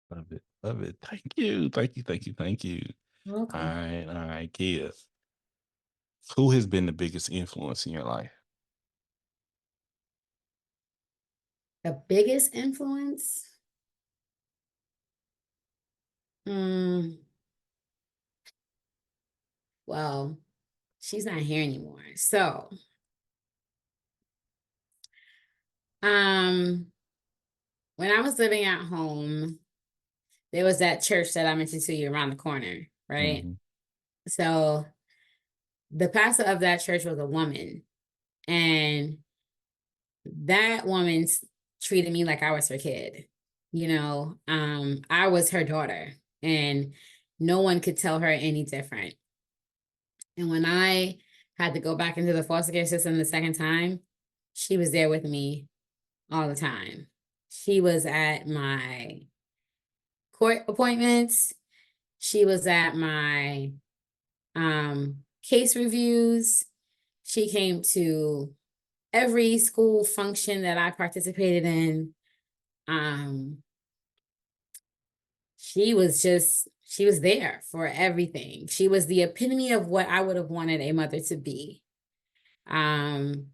Love it. Love it. Thank you. Thank you. Thank you. Thank you. All Welcome. right. All right. Kia, who has been the biggest influence in your life? The biggest influence? Mm, well, she's not here anymore. So, um, when I was living at home, there was that church that I mentioned to you around the corner, right? Hmm. So the pastor of that church was a woman, and that treated me like I was her kid. I was her daughter, and no one could tell her any different. And when I had to go back into the foster care system the second time, she was there with me all the time. She was at my court appointments. She was at my case reviews. She came to every school function that I participated in. Um, she was there for everything. She was the epitome of what I would have wanted a mother to be. Um,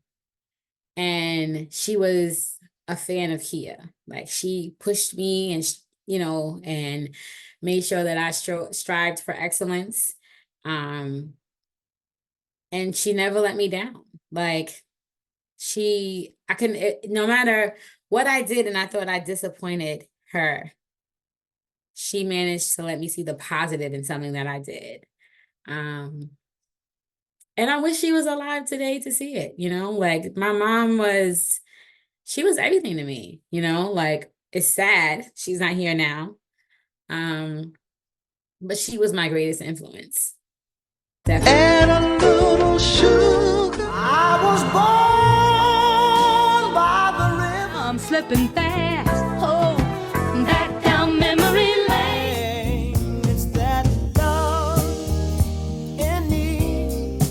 and she was a fan of Kia. Like she pushed me and and made sure that I strived for excellence. Um, and she never let me down. Like I couldn't, no matter what I did, and I thought I disappointed her, she managed to let me see the positive in something that I did. Um, and I wish she was alive today to see it. Like my mom she was everything to me, like it's sad she's not here now. Um, but she was my greatest influence. Definitely. And a little sugar. I was born by the river. I'm slipping fast. Oh, back down memory lane. It's that love in need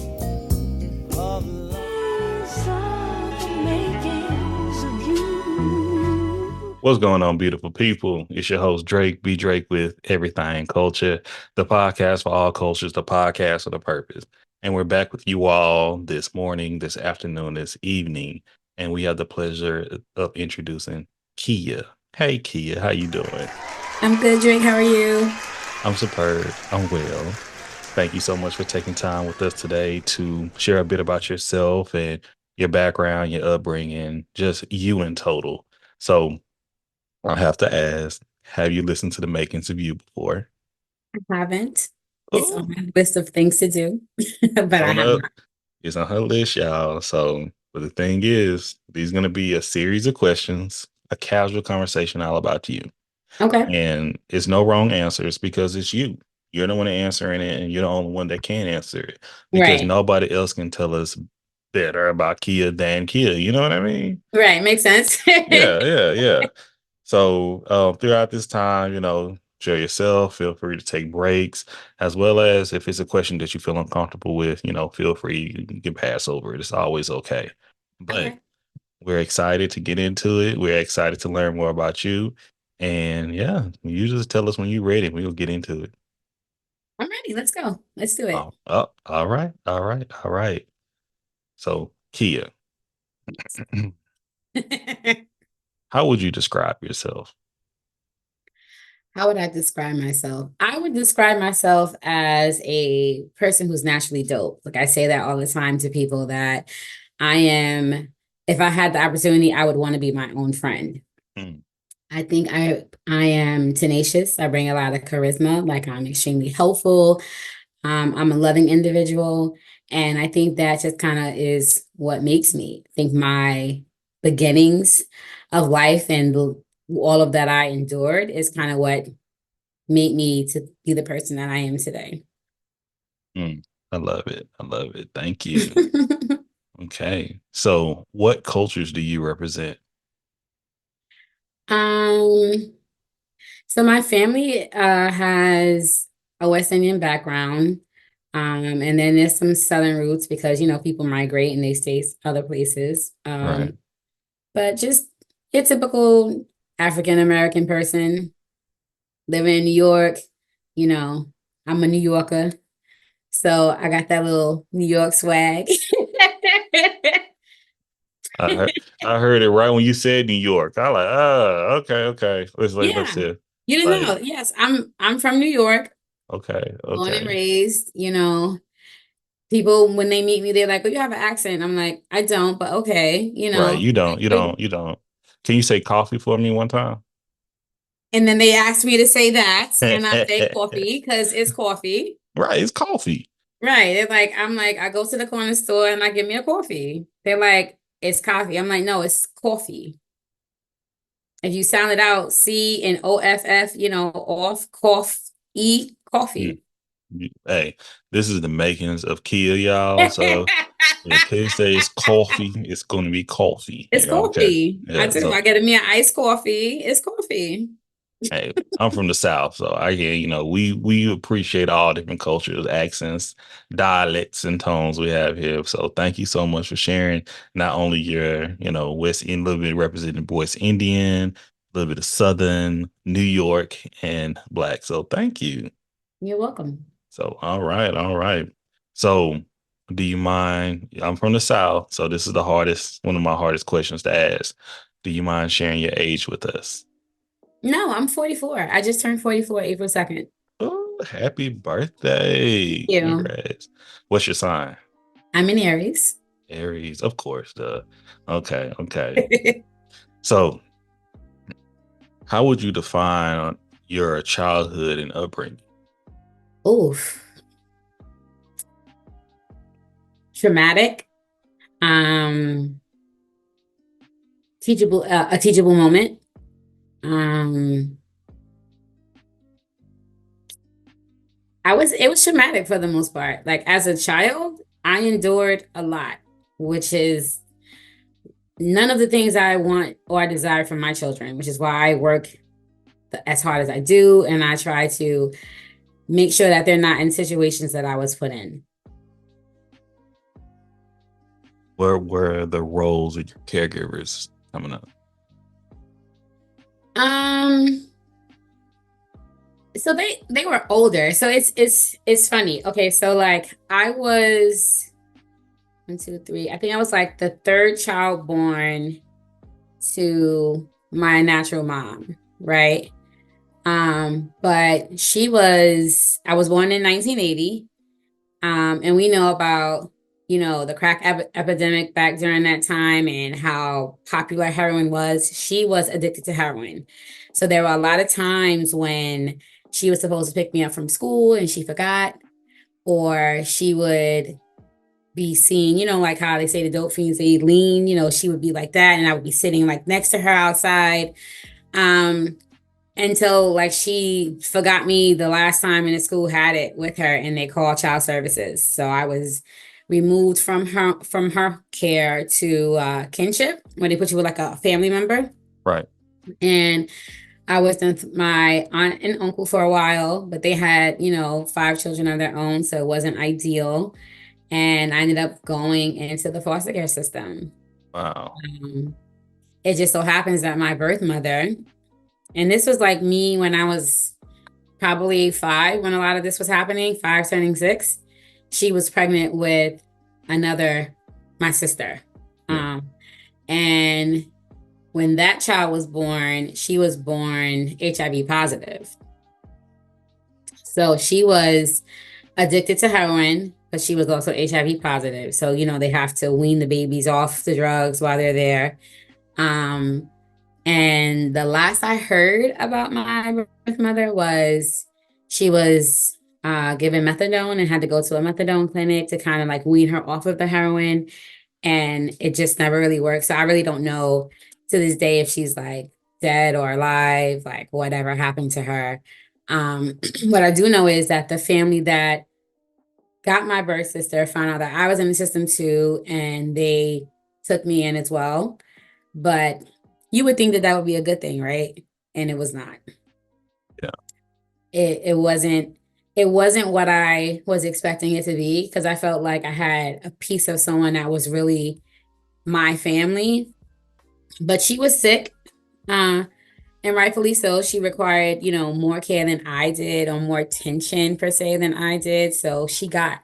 of love. Some makings of you. What's going on, beautiful people? It's your host, Drake, B. Drake with Everything Culture, the podcast for all cultures, the podcast with a purpose. And we're back with you all this morning, this afternoon, this evening. And we have the pleasure of introducing Kia. Hey, Kia, how you doing? I'm good, Drake. How are you? I'm superb. I'm well. Thank you so much for taking time with us today to share a bit about yourself and your background, your upbringing, just you in total. So I have to ask, have you listened to the makings of you before? I haven't. It's on Oh, my list of things to do, but I coming have up. not. It's on her list, y'all. So, but the thing is, these going to be a series of questions, a casual conversation all about you. Okay. And it's no wrong answers because it's you. You're the one answering it, and you're the only one that can answer it because Right. nobody else can tell us better about Kia than Kia. You know what I mean? Right. Makes sense. Yeah, yeah, yeah. So throughout this time, share yourself. Feel free to take breaks, as well as if it's a question that you feel uncomfortable with, feel free, you can pass over it. It's always okay. But Okay. we're excited to get into it. We're excited to learn more about you. And yeah, you just tell us when you're ready. We'll get into it. I'm ready. Let's go. Let's do it. Oh, all right, all right, all right. So Kia, how would you describe yourself? How would I describe myself? I would describe myself as a person who's naturally dope. Like I say that all the time to people that I am, if I had the opportunity, I would want to be my own friend. Mm, I think I am tenacious. I bring a lot of charisma. Like I'm extremely helpful. I'm a loving individual. And I think that just kind of is what makes me. I think my beginnings of life and all of that I endured is kind of what made me to be the person that I am today. mm. I love it. I love it. Thank you. Okay. So, what cultures do you represent? um, so my family has a West Indian background. And then there's some Southern roots because, people migrate and they stay other places. Right. But just your typical African American person. living in New York, you know, I'm a New Yorker. So I got that little New York swag. I heard it right when you said New York. I like, oh, okay. Let's Yeah. see. You didn't Like, know. Yes, I'm from New York, born and okay. raised, People when they meet me, they're like, "Oh, you have an accent." I'm like, "I don't, but okay. Right. You don't. Can you say coffee for me one time? And then they asked me to say that, and I say Right, coffee because it's coffee. it's coffee. Right. I'm like, I go to the corner store and I get me a coffee. They're like, it's coffee. I'm like, no, it's coffee. If you sound it out, C and OFF, off, cough, E, Mm. coffee. Hey, this is the makings of Kia, y'all. So if kids say it's coffee, it's going to be coffee. It's Okay. coffee. I Yeah. do. So I get me an iced coffee. It's coffee. hey, I'm from the South, so I get, we appreciate all different cultures, accents, dialects, and tones we have here. So thank you so much for sharing not only your, West End, little bit representing West Indian, a little bit of Southern, New York, and Black. So thank you. You're welcome. So all right. So do you mind? I'm from the South, so this is one of my hardest questions to ask. Do you mind sharing your age with us? No, I'm 44. I just turned 44 April 2nd. Oh, happy birthday. You. Congrats. What's your sign? I'm in Aries. Aries, of course. Duh. Okay. So, how would you define your childhood and upbringing? Oof. Traumatic. Um, a teachable moment. Um, it was traumatic for the most part. Like as a child, I endured a lot, which is none of the things I want or I desire for my children, which is why I work as hard as I do. And I try to make sure that they're not in situations that I was put in. Where were the roles of your caregivers coming up? Um, so they were older. So it's funny. Okay, so like I was 1, 2, 3. I think I was like the third child born to my natural mom, right? But I was born in 1980. And we know about, the crack epidemic back during that time and how popular heroin was. She was addicted to heroin. So there were a lot of times when she was supposed to pick me up from school and she forgot, or she would be seen, like how they say the dope fiends, they lean, she would be like that. And I would be sitting like next to her outside. Um, until like she forgot me the last time and the school had it with her and they called child services. So I was removed from her care to kinship, where they put you with like a family member. Right. And I was with my aunt and uncle for a while, but they had, 5 children of their own, so it wasn't ideal. And I ended up going into the foster care system. Wow. Um, it just so happens that my birth mother, and this was like me when I was probably 5 when a lot of this was happening, 5 turning 6. She was pregnant with my sister. Yeah. And when that child was born, she was born HIV positive. So she was addicted to heroin, but she was also HIV positive. So, they have to wean the babies off the drugs while they're there. And the last I heard about my birth mother was she was given methadone and had to go to a methadone clinic to kind of like wean her off of the heroin. And it just never really worked. So I really don't know to this day if she's like dead or alive, like whatever happened to her. What I do know is that the family that got my birth sister found out that I was in the system too, and they took me in as well. But you would think that that would be a good thing, right? And it was not. Yeah. It wasn't what I was expecting it to be, because I felt like I had a piece of someone that was really my family. But she was sick. Uh, And rightfully so, she required, more care than I did, or more attention per se than I did. So she got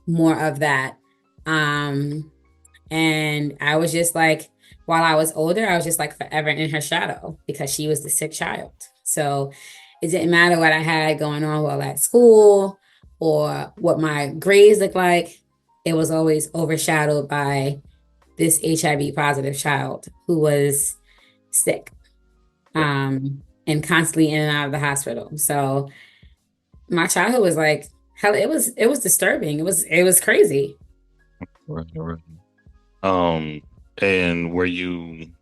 more of that. Um, and I was just like, while I was older, I was just like forever in her shadow because she was the sick child. So it didn't matter what I had going on while at school or what my grades looked like. It was always overshadowed by this HIV positive child who was sick, and constantly in and out of the hospital. So my childhood was like hell. It was disturbing. It was crazy. Right, right. Um, and were you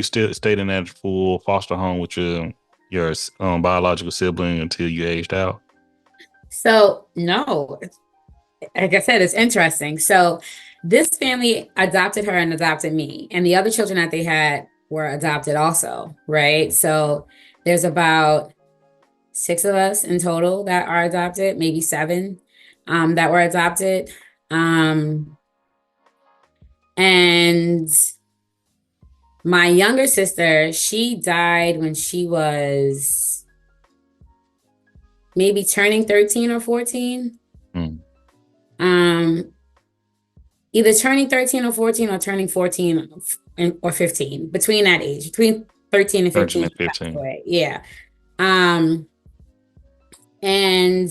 still stayed in that full foster home with your biological sibling until you aged out? So no, like I said, it's interesting. So this family adopted her and adopted me, and the other children that they had were adopted also, right? So there's about 6 of us in total that are adopted, maybe 7, that were adopted. And my younger sister, she died when she was maybe turning 13 or 14. Mm. Um, Either turning 13 or 14 or turning 14 or 15, between that age, between 13 and 13 15, and she passed 15. away. Yeah. Um, and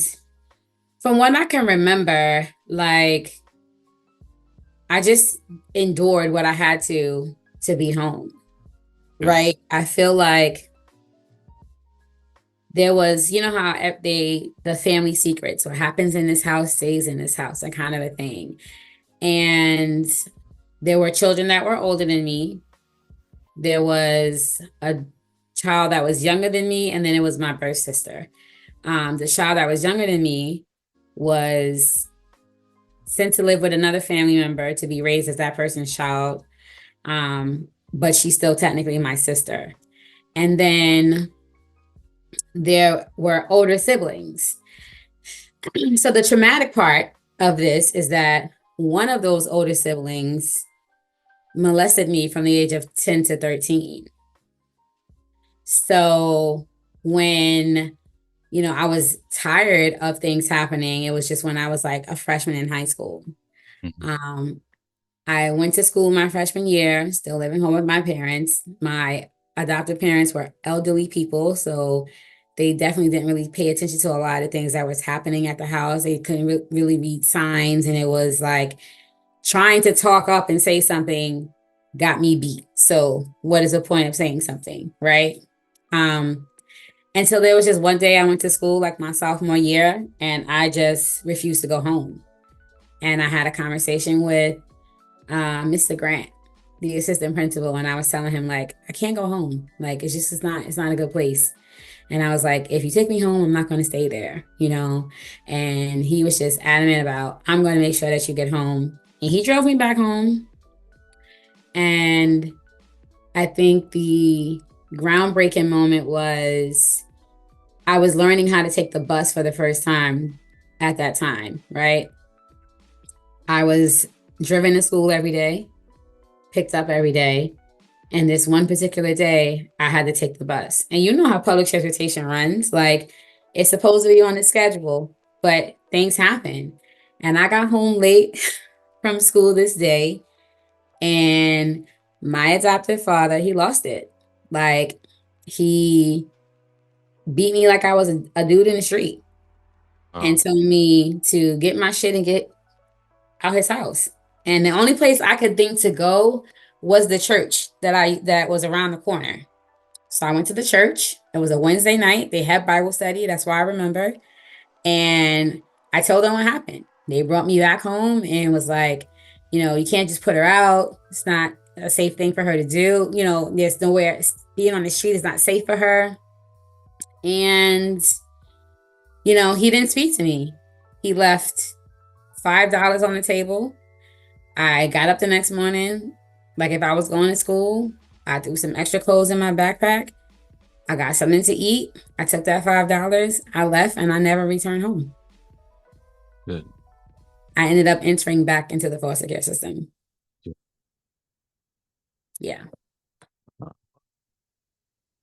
from what I can remember, like I just endured what I had to be home. Yeah. Right. I feel like there was, how the family secrets, what happens in this house stays in this house, and kind of a thing. And there were children that were older than me. There was a child that was younger than me, and then it was my birth sister. The child that was younger than me was sent to live with another family member to be raised as that person's child. But she's still technically my sister. And then there were older siblings. So the traumatic part of this is that one of those older siblings molested me from the age of 10 to 13. So when, I was tired of things happening, it was just when I was like a freshman in high school. Mhm. Um, I went to school my freshman year, still living home with my parents. My adopted parents were elderly people, so they definitely didn't really pay attention to a lot of things that was happening at the house. They couldn't really read signs, and it was like trying to talk up and say something got me beat. So what is the point of saying something, right? Um, and so there was just one day I went to school like my sophomore year, and I just refused to go home. And I had a conversation with Mr. Grant, the assistant principal, and I was telling him like I can't go home. Like it's not a good place. And I was like, if you take me home, I'm not going to stay there. And he was just adamant about I'm going to make sure that you get home. And he drove me back home. And I think the groundbreaking moment was I was learning how to take the bus for the first time at that time, right? I was driven to school every day, picked up every day. And this one particular day, I had to take the bus. And you know how public transportation runs. Like, it's supposed to be on the schedule, but things happen. And I got home late from school this day, and my adopted father, he lost it. Like, he beat me like I was a dude in the street and Oh, told me to get my shit and get out his house. And the only place I could think to go was the church that was around the corner. So I went to the church. It was a Wednesday night. They had Bible study. That's why I remember. And I told them what happened. They brought me back home and was like, you can't just put her out. It's not a safe thing for her to do. There's nowhere, being on the street is not safe for her. And, he didn't speak to me. He left $5 on the table. I got up the next morning, like if I was going to school, I threw some extra clothes in my backpack. I got something to eat. I took that $5. I left and I never returned home. good. I ended up entering back into the foster care system. Yeah. Yeah.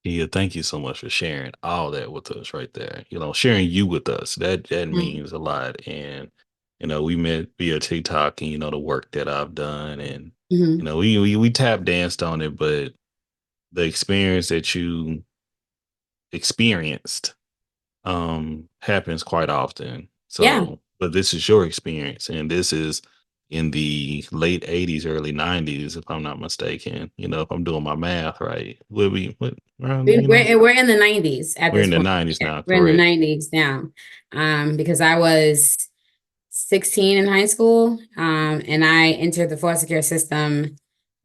Yeah, thank you so much for sharing all that with us right there. Sharing you with us. That Mm, means a lot. And we met via TikTok and the work that I've done and mhm. we tap danced on it, but the experience that you experienced happens quite often. Yeah, So, but this is your experience and this is in the late 80s, early 90s, if I'm not mistaken. If I'm doing my math right. We'll be what around, we're in the 90s at we're this in the point. 90s now, We're in the correct? 90s now, because I was 16 in high school, and I entered the foster care system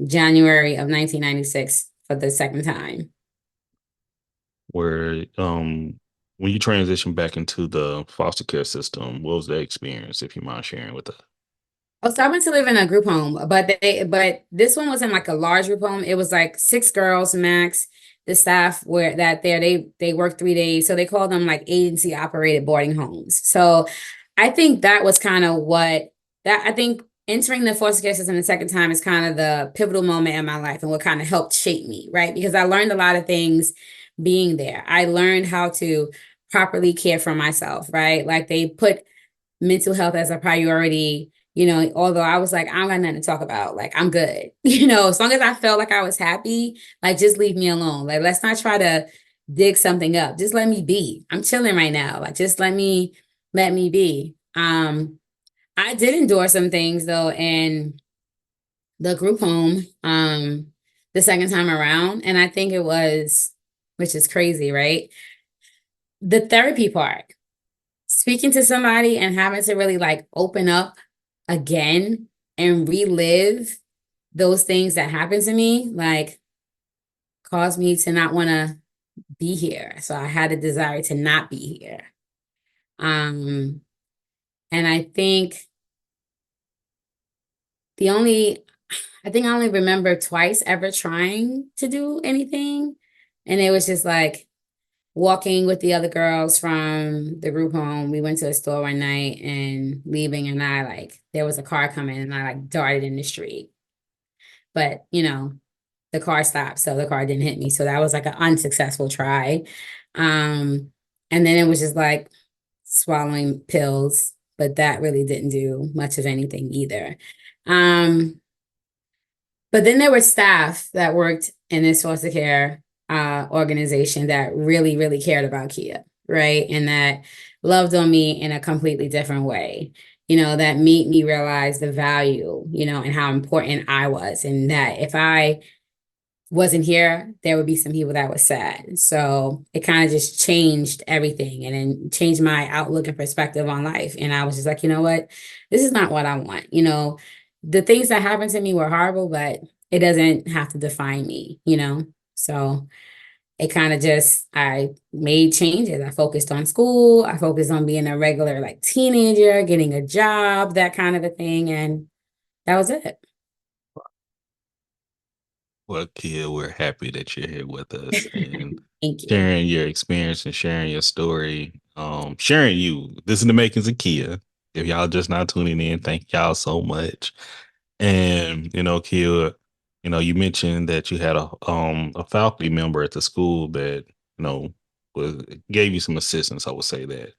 January of 1996 for the second time. Where when you transition back into the foster care system, what was that experience, if you mind sharing with us? Oh, so I went to live in a group home, but this one wasn't like a large group home. It was like 6 girls max. The staff were that there. They worked 3 days, so they called them like agency operated boarding homes. So I think that was kind of what that I think entering the foster care system the second time is kind of the pivotal moment in my life and what kind of helped shape me, right? Because I learned a lot of things being there. I learned how to properly care for myself, right? Like they put mental health as a priority, although I was like, I don't got nothing to talk about. Like, I'm good. As long as I felt like I was happy, like, just leave me alone. Like, let's not try to dig something up. Just let me be. I'm chilling right now. Like, just let me be. I did endure some things though in the group home, the second time around. And I think it was, which is crazy, right? The therapy part, speaking to somebody and having to really like open up again and relive those things that happened to me, like caused me to not want to be here. So I had a desire to not be here. Um, and the only, I think I only remember twice ever trying to do anything. And it was just like walking with the other girls from the group home. We went to a store one night and leaving, and there was a car coming, and I like darted in the street. But, the car stopped, so the car didn't hit me. So that was like an unsuccessful try. Um, and then it was just like swallowing pills, but that really didn't do much of anything either. Um, but then there were staff that worked in this foster care organization that really, really cared about Kia, right? And that loved on me in a completely different way, that made me realize the value, and how important I was. And that if I wasn't here, there would be some people that was sad. So it kind of just changed everything and then changed my outlook and perspective on life. And I was just like, you know what? This is not what I want. The things that happened to me were horrible, but it doesn't have to define me. So it kind of just, I made changes. I focused on school. I focused on being a regular like teenager, getting a job, that kind of a thing. And that was it. Well, Kia, we're happy that you're here with us and Thank you. sharing your experience and sharing your story. Sharing you. This is the makings of Kia. If y'all just not tuning in, thank y'all so much. And Kia, you mentioned that you had a faculty member at the school that was gave you some assistance. I would say that.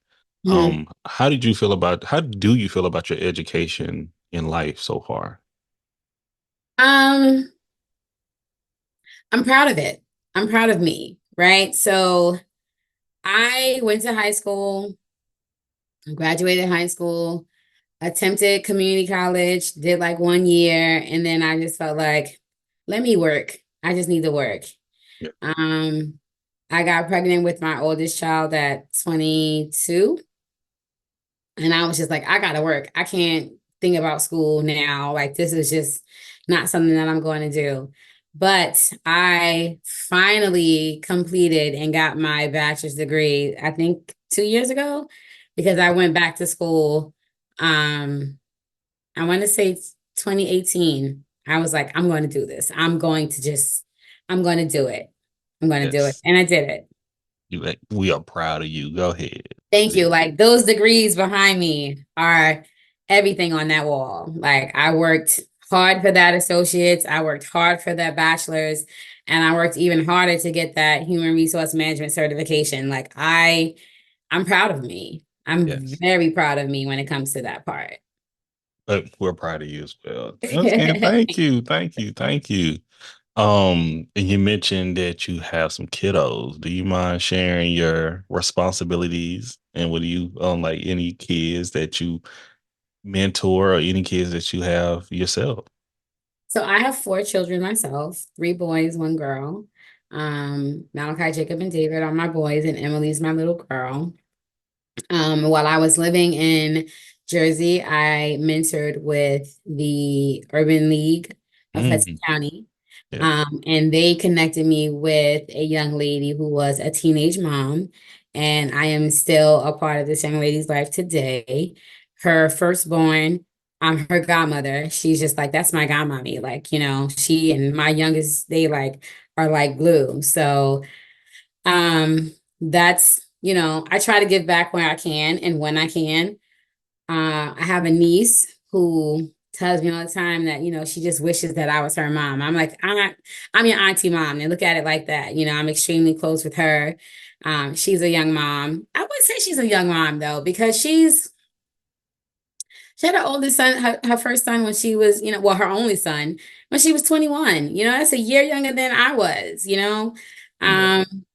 Mhm. How do you feel about your education in life so far? Um, I'm proud of it. I'm proud of me, right? So I went to high school, graduated high school, attempted community college, did like 1 year, and then I just felt like, let me work. I just need to work. Yeah. Um, I got pregnant with my oldest child at 22. And I was just like, I gotta work. I can't think about school now. Like, this is just not something that I'm going to do. But I finally completed and got my bachelor's degree, I think 2 years ago, because I went back to school. I want to say 2018. I was like, I'm going to do this. I'm going to do it. I'm going to do it. Yes. And I did it. We are proud of you. Go ahead. Thank you. Yeah. Like those degrees behind me are everything on that wall. Like I worked hard for that associate's, I worked hard for that bachelor's, And I worked even harder to get that human resource management certification. Like I'm proud of me. I'm Yes. very proud of me when it comes to that part. But we're proud of you as well. Okay, thank you, thank you, thank you. And you mentioned that you have some kiddos. Do you mind sharing your responsibilities and what do you like any kids that you mentor or any kids that you have yourself? So I have 4 children myself, 3 boys, 1 girl. Malachi, Jacob, and David are my boys, and Emily's my little girl. While I was living in Jersey, I mentored with the Urban League of Hudson Mhm. County. Yes. And they connected me with a young lady who was a teenage mom. And I am still a part of this young lady's life today. Her firstborn, I'm her godmother. She's just like, that's my godmommy. Like, she and my youngest, they like are like glue. So that's, I try to give back where I can and when I can. I have a niece who tells me all the time that, she just wishes that I was her mom. I'm like, I'm your auntie mom. And look at it like that. I'm extremely close with her. She's a young mom. I wouldn't say she's a young mom though, because she had her oldest son, her first son when she was, well, her only son when she was 21. That's a year younger than I was, Yeah. Um,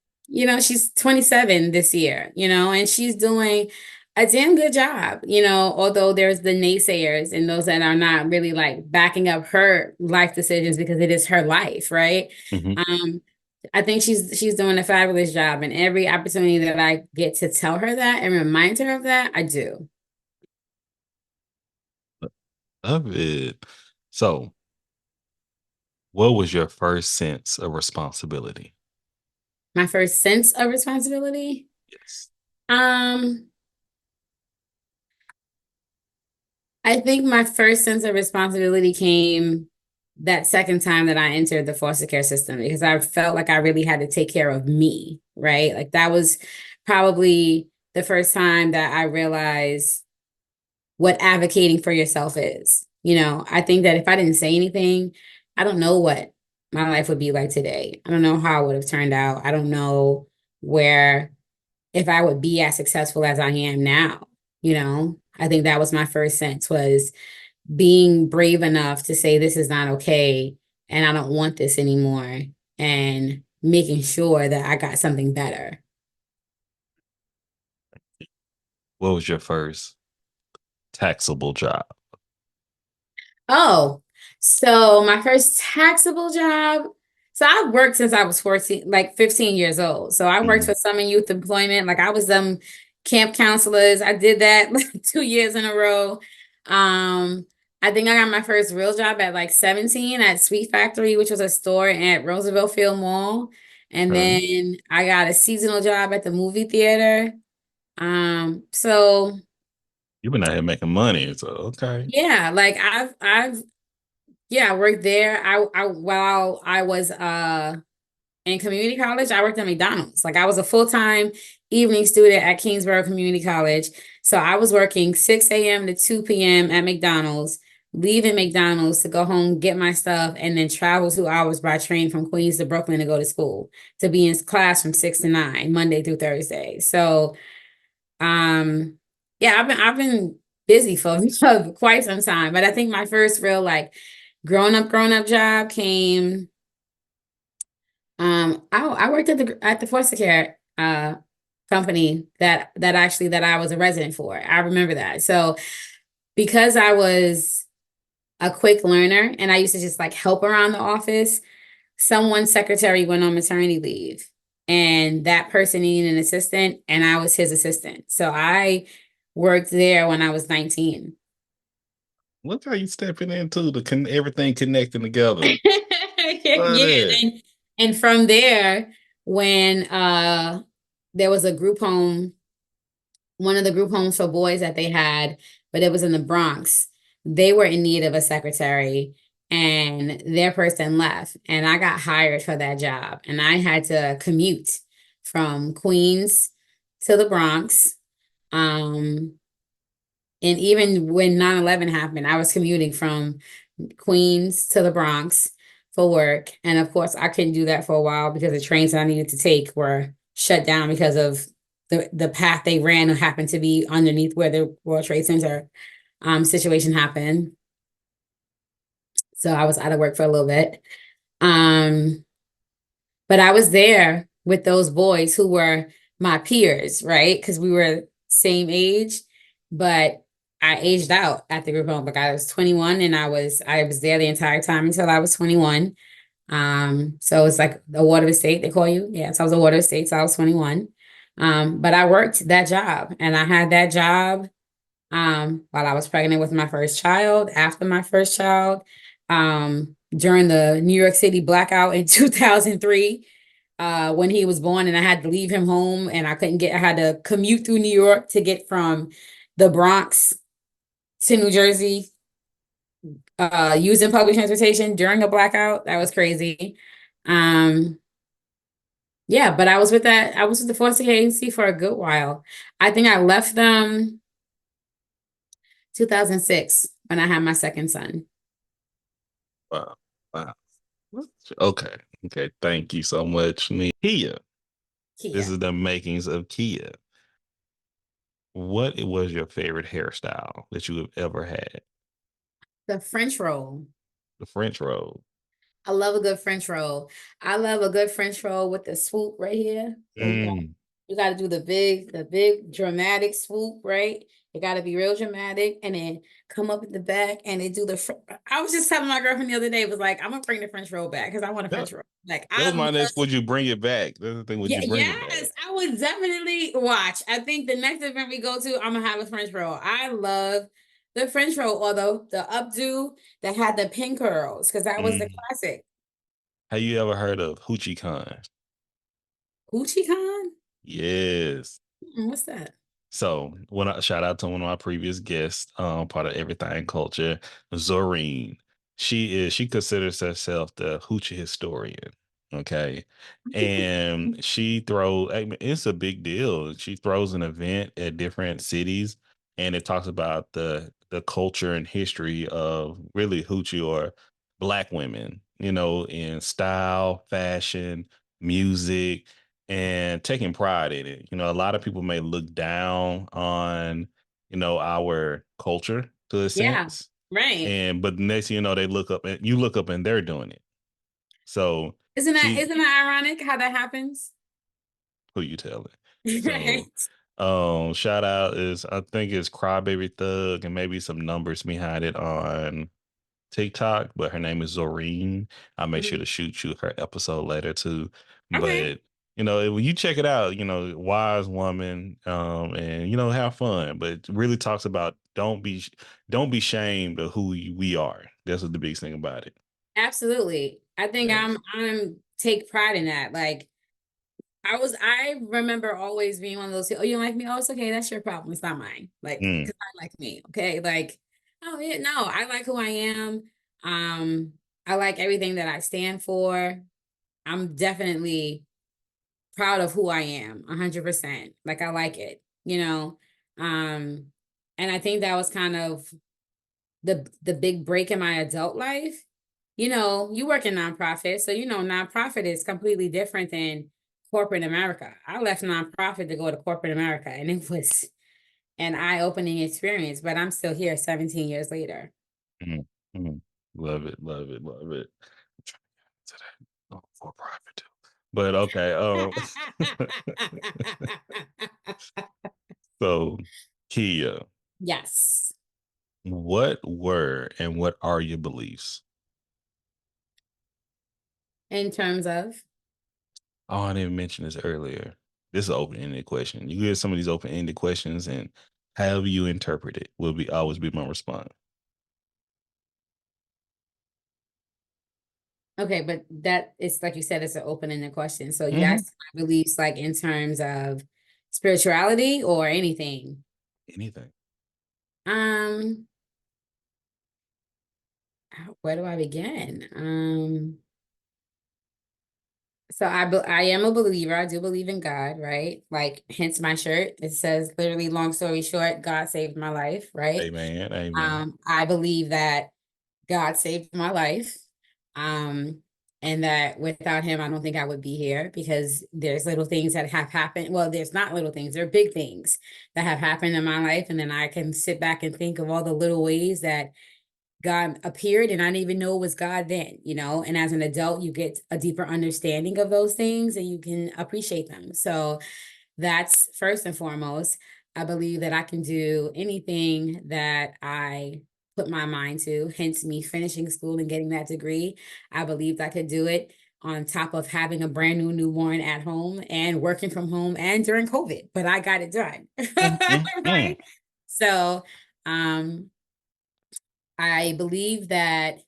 she's 27 this year, and she's doing a damn good job, although there's the naysayers and those that are not really like backing up her life decisions because it is her life, right? Mhm. Um, I think she's doing a fabulous job, and every opportunity that I get to tell her that and remind her of that, I do. Love it. So, what was your first sense of responsibility? My first sense of responsibility. Yes. Um, I think my first sense of responsibility came that second time that I entered the foster care system because I felt like I really had to take care of me, right? Like that was probably the first time that I realized what advocating for yourself is. I think that if I didn't say anything, I don't know what my life would be like today. I don't know how it would have turned out. I don't know where if I would be as successful as I am now. I think that was my first sense was being brave enough to say this is not okay and I don't want this anymore and making sure that I got something better. What was your first taxable job? Oh, so my first taxable job. So I worked since I was 14, like 15 years old. So I worked Mhm. for summer youth employment. Like I was camp counselors. I did that like 2 years in a row. Um, I think I got my first real job at like 17 at Sweet Factory, which was a store at Roosevelt Field Mall. And Okay. then I got a seasonal job at the movie theater. So You've been out here making money, so okay. yeah, like I've yeah, I worked there. While I was in community college, I worked at McDonald's. Like I was a full-time evening student at Kingsborough Community College. So I was working 6 a.m. to 2 p.m. at McDonald's, leaving McDonald's to go home, get my stuff, and then travel 2 hours by train from Queens to Brooklyn to go to school, to be in class from 6 to 9, Monday through Thursday. So um, yeah, I've been busy for quite some time, but I think my first real like grown up job came. I worked at the foster care company that I was a resident for. I remember that. So because I was a quick learner and I used to just like help around the office, someone's secretary went on maternity leave and that person needed an assistant and I was his assistant. So I worked there when I was 19. Look how you stepping into everything connecting together. Love Yeah, that. and from there, when there was a group home, one of the group homes for boys that they had, but it was in the Bronx. They were in need of a secretary and their person left. And I got hired for that job. And I had to commute from Queens to the Bronx. Um, and even when 9/11 happened, I was commuting from Queens to the Bronx for work. And of course, I couldn't do that for a while because the trains that I needed to take were shut down because of the path they ran happened to be underneath where the World Trade Center situation happened. So I was out of work for a little bit. But I was there with those boys who were my peers, right? Because we were same age, but I aged out at the group home. Like I was 21 and I was there the entire time until I was 21. So it's like the water of the state, they call you. Yeah, so I was a water of the state, so I was 21. But I worked that job and I had that job while I was pregnant with my first child, after my first child, during the New York City blackout in 2003, when he was born, and I had to leave him home, and I had to commute through New York to get from the Bronx to New Jersey, using public transportation during a blackout. That was crazy. Yeah, but I was with the foster care agency for a good while. I think I left them 2006 when I had my second son. Wow. Wow. Okay. Okay. Thank you so much, Kia. This Kia. is the makings of Kia. What was your favorite hairstyle that you have ever had? The French roll. The French roll. I love a good French roll. I love a good French roll with the swoop right here. So you got to do the big dramatic swoop, right? It got to be real dramatic, and then come up in the back and then do the. I was just telling my girlfriend the other day, was like, I'm gonna bring the French roll back because I want a That, French roll. Like that I was my love. next. Would you bring it back? That's the thing. Would Yeah, you bring it yes, back? I would definitely watch. I think the next event we go to, I'm gonna have a French roll. I love the French roll, although the updo that had the pin curls, because that was the classic. Have you ever heard of Hoochie Khan? Gucci Con? Yes. What's that? So when I shout out to one of my previous guests, part of Everything Culture, Zoreen. She considers herself the hoochie historian. Okay. And I mean, it's a big deal. She throws an event at different cities and it talks about the culture and history of really hoochie or black women, in style, fashion, music, and taking pride in it. A lot of people may look down on, our culture to a Yeah, sense. right. But next thing you know, you look up and they're doing it. So Isn't that she isn't that ironic how that happens? who you telling? Right. So shout out is I think it's Crybaby Thug and maybe some numbers behind it on TikTok, but her name is Zoreen. I'll make sure Mhm. to shoot you her episode later too. Okay. But when you check it out, wise woman, and have fun. But it really talks about don't be shamed of who we are. That's what the biggest thing about it. Absolutely. I think Yes. I'm take pride in that. Like I remember always being one of those, oh, you don't like me? Oh, it's okay. That's your problem. It's not mine. Like, Mm, because I like me. Okay. Like, oh yeah, no, I like who I am. Um, I like everything that I stand for. I'm definitely proud of who I am, 100%. Like I like it, you know. Um, and I think that was kind of the big break in my adult life. You work in nonprofit, so nonprofit is completely different than corporate America. I left nonprofit to go to corporate America, and it was an eye-opening experience, but I'm still here 17 years later. mm, mm. Love it, love it, love it. I'm trying to get into that for profit too. But okay, so Kia, Yes. what were and what are your beliefs? In terms of, Oh, I didn't mention this earlier. This is an open-ended question. You get some of these open-ended questions, and however you interpret it will be always be my response. okay, but that it's like you said, it's an open-ended question. So you Hmm. asked my beliefs like in terms of spirituality or anything. Anything. Um, where do I begin? So I am a believer. I do believe in God, right? Like hence my shirt. It says literally, long story short, God saved my life, right? Amen. Amen. I believe that God saved my life. And that without him, I don't think I would be here, because there's little things that have happened. Well, there's not little things, they're big things that have happened in my life. And then I can sit back and think of all the little ways that God appeared and I didn't even know it was God then, and as an adult, you get a deeper understanding of those things and you can appreciate them. So that's first and foremost. I believe that I can do anything that I put my mind to, hence me finishing school and getting that degree. I believed I could do it on top of having a brand new newborn at home and working from home and during COVID, but I got it done. Mm-mm-mm. Right. So I believe that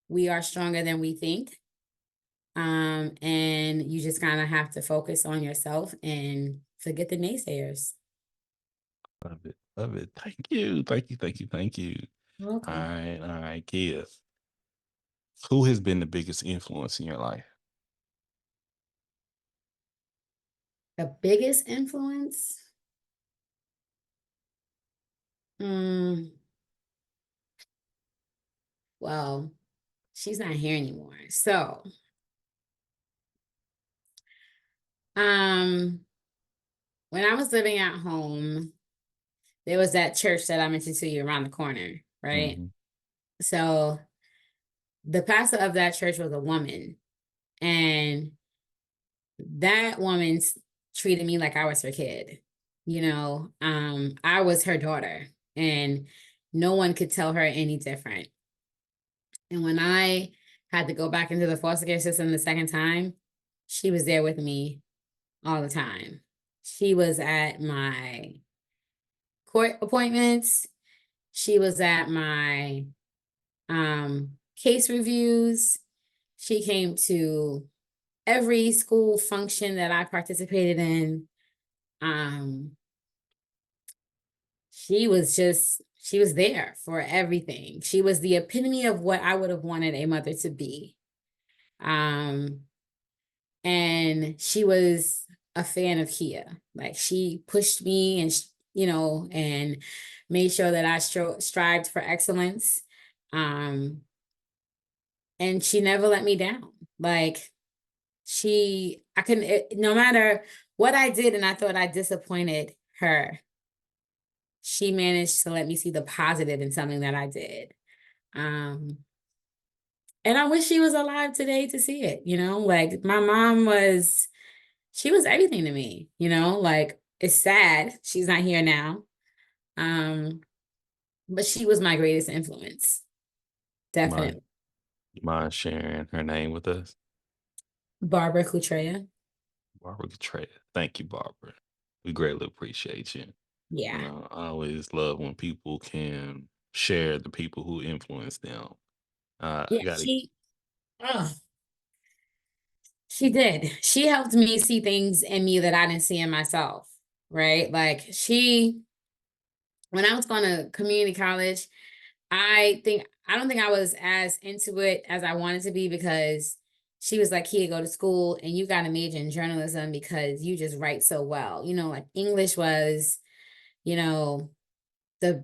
we are stronger than we think. And you just kind of have to focus on yourself and forget the naysayers. Love it. Love it. Thank you. Thank you. Thank you. Thank you. All Welcome. right. All right. Kia, who has been the biggest influence in your life? The biggest influence? Mm, well, she's not here anymore. So, um, when I was living at home, there was that church that I mentioned to you around the corner, right? Mm-hmm. So the pastor of that church was a woman, and that woman treated me like I was her kid. I was her daughter, and no one could tell her any different. And when I had to go back into the foster care system the second time, she was there with me all the time. She was at my court appointments. She was at my case reviews. She came to every school function that I participated in. Um, she was there for everything. She was the epitome of what I would have wanted a mother to be. Um, and she was a fan of Kia. Like, she pushed me and and made sure that I strived for excellence. Um, and she never let me down. Like, I couldn't, no matter what I did, and I thought I disappointed her, she managed to let me see the positive in something that I did. Um, and I wish she was alive today to see it. Like, my mom she was everything to me, like, it's sad she's not here now. But she was my greatest influence. You mind, Definitely. you mind sharing her name with us? Barbara Kutreya. Barbara Betrayed. Thank you, Barbara. We greatly appreciate you. Yeah. I always love when people can share the people who influence them. Yeah, I got to oh, she did. She helped me see things in me that I didn't see in myself, right? Like, when I was going to community college, I don't think I was as into it as I wanted to be, because she was like, "Here, go to school and you got to major in journalism because you just write so well." Like, English was, you know, I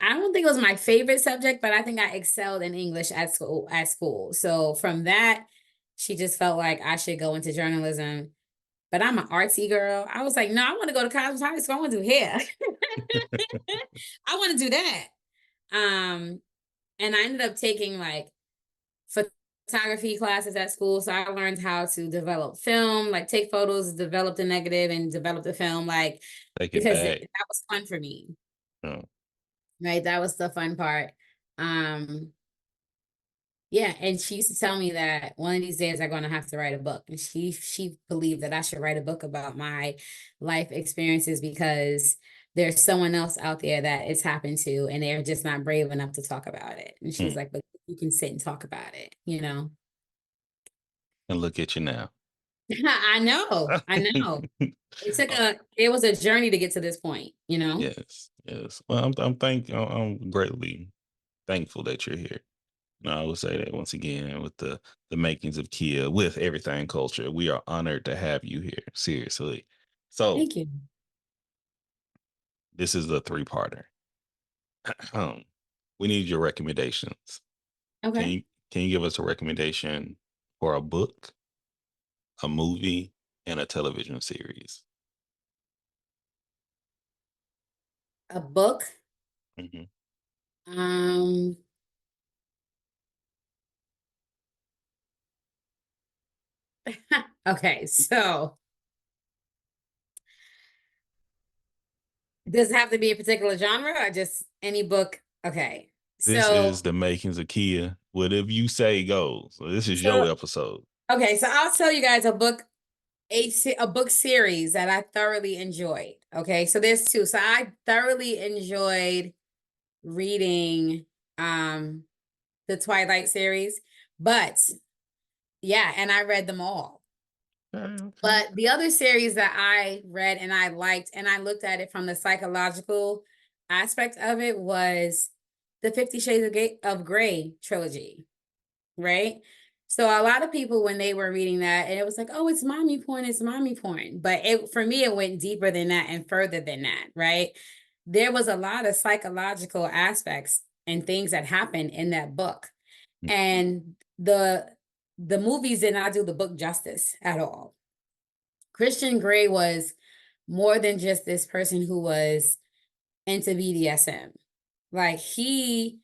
don't think it was my favorite subject, but I think I excelled in English at school. So from that, she just felt like I should go into journalism. But I'm an artsy girl. I was like, no, I want to go to college high school. I want to do hair. I want to do that. Um, and I ended up taking like photography classes at school. So I learned how to develop film, like take photos, develop the negative, and develop the film, like, take it because back. that was fun for me. Oh, Right. That was the fun part. Um, yeah, and she used to tell me that one of these days I'm gonna have to write a book. And she believed that I should write a book about my life experiences, because there's someone else out there that it's happened to and they're just not brave enough to talk about it. And she's mm. like, but you can sit and talk about it. And look at you now. I know, I know. It was a journey to get to this point. Yes, yes. Well, I'm greatly thankful that you're here. And I will say that once again with the makings of Kia, with Everything Culture, we are honored to have you here. Seriously. So Thank you. this is a three-parter. We need your recommendations. Can Okay. you Can you give us a recommendation for a book, a movie, and a television series? A book. Mhm. Um, okay, so does it have to be a particular genre or just any book? Okay. This is So the makings of Kia. Whatever you say goes. So this is so your episode. okay, so I'll tell you guys a book series that I thoroughly enjoyed. Okay, so there's two. So I thoroughly enjoyed reading the Twilight series, but yeah, and I read them all. Okay, okay. But the other series that I read and I liked, and I looked at it from the psychological aspect of it, was the 50 Shades of Grey trilogy, right? So a lot of people, when they were reading that, and it was like, oh, it's mommy porn, it's mommy porn. But for me, it went deeper than that and further than that, right? There was a lot of psychological aspects and things that happened in that book. And the movies did not do the book justice at all. Christian Grey was more than just this person who was into BDSM. Like he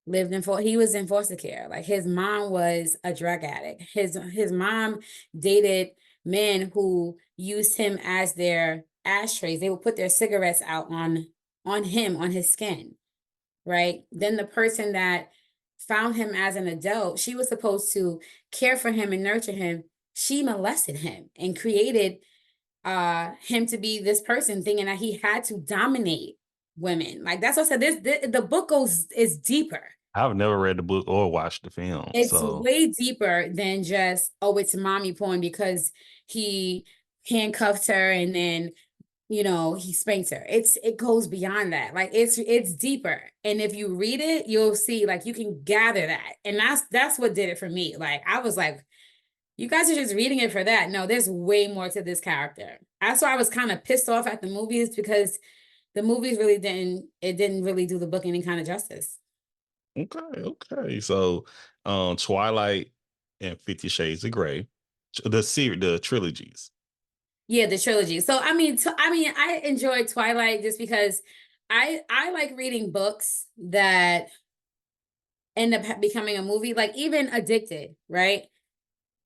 was in foster care. Like his mom was a drug addict. His mom dated men who used him as their ashtrays. They would put their cigarettes out on him, on his skin, right? Then the person that found him as an adult, she was supposed to care for him and nurture him. She molested him and created him to be this person, thinking that he had to dominate women. Like that's what I said. The book is deeper. I've never read the book or watched the film. It's So way deeper than just, oh, it's mommy porn because he handcuffed her and then he spanked her. It goes beyond that. Like it's deeper. And if you read it, you'll see, like, you can gather that. And that's what did it for me. Like I was like, you guys are just reading it for that. No, there's way more to this character. That's why I was kind of pissed off at the movies, because the movies really didn't really do the book any kind of justice. okay, okay. So Twilight and 50 Shades of Grey. The trilogies. Yeah, the trilogy. So I enjoyed Twilight just because I like reading books that end up becoming a movie, like even Addicted, right?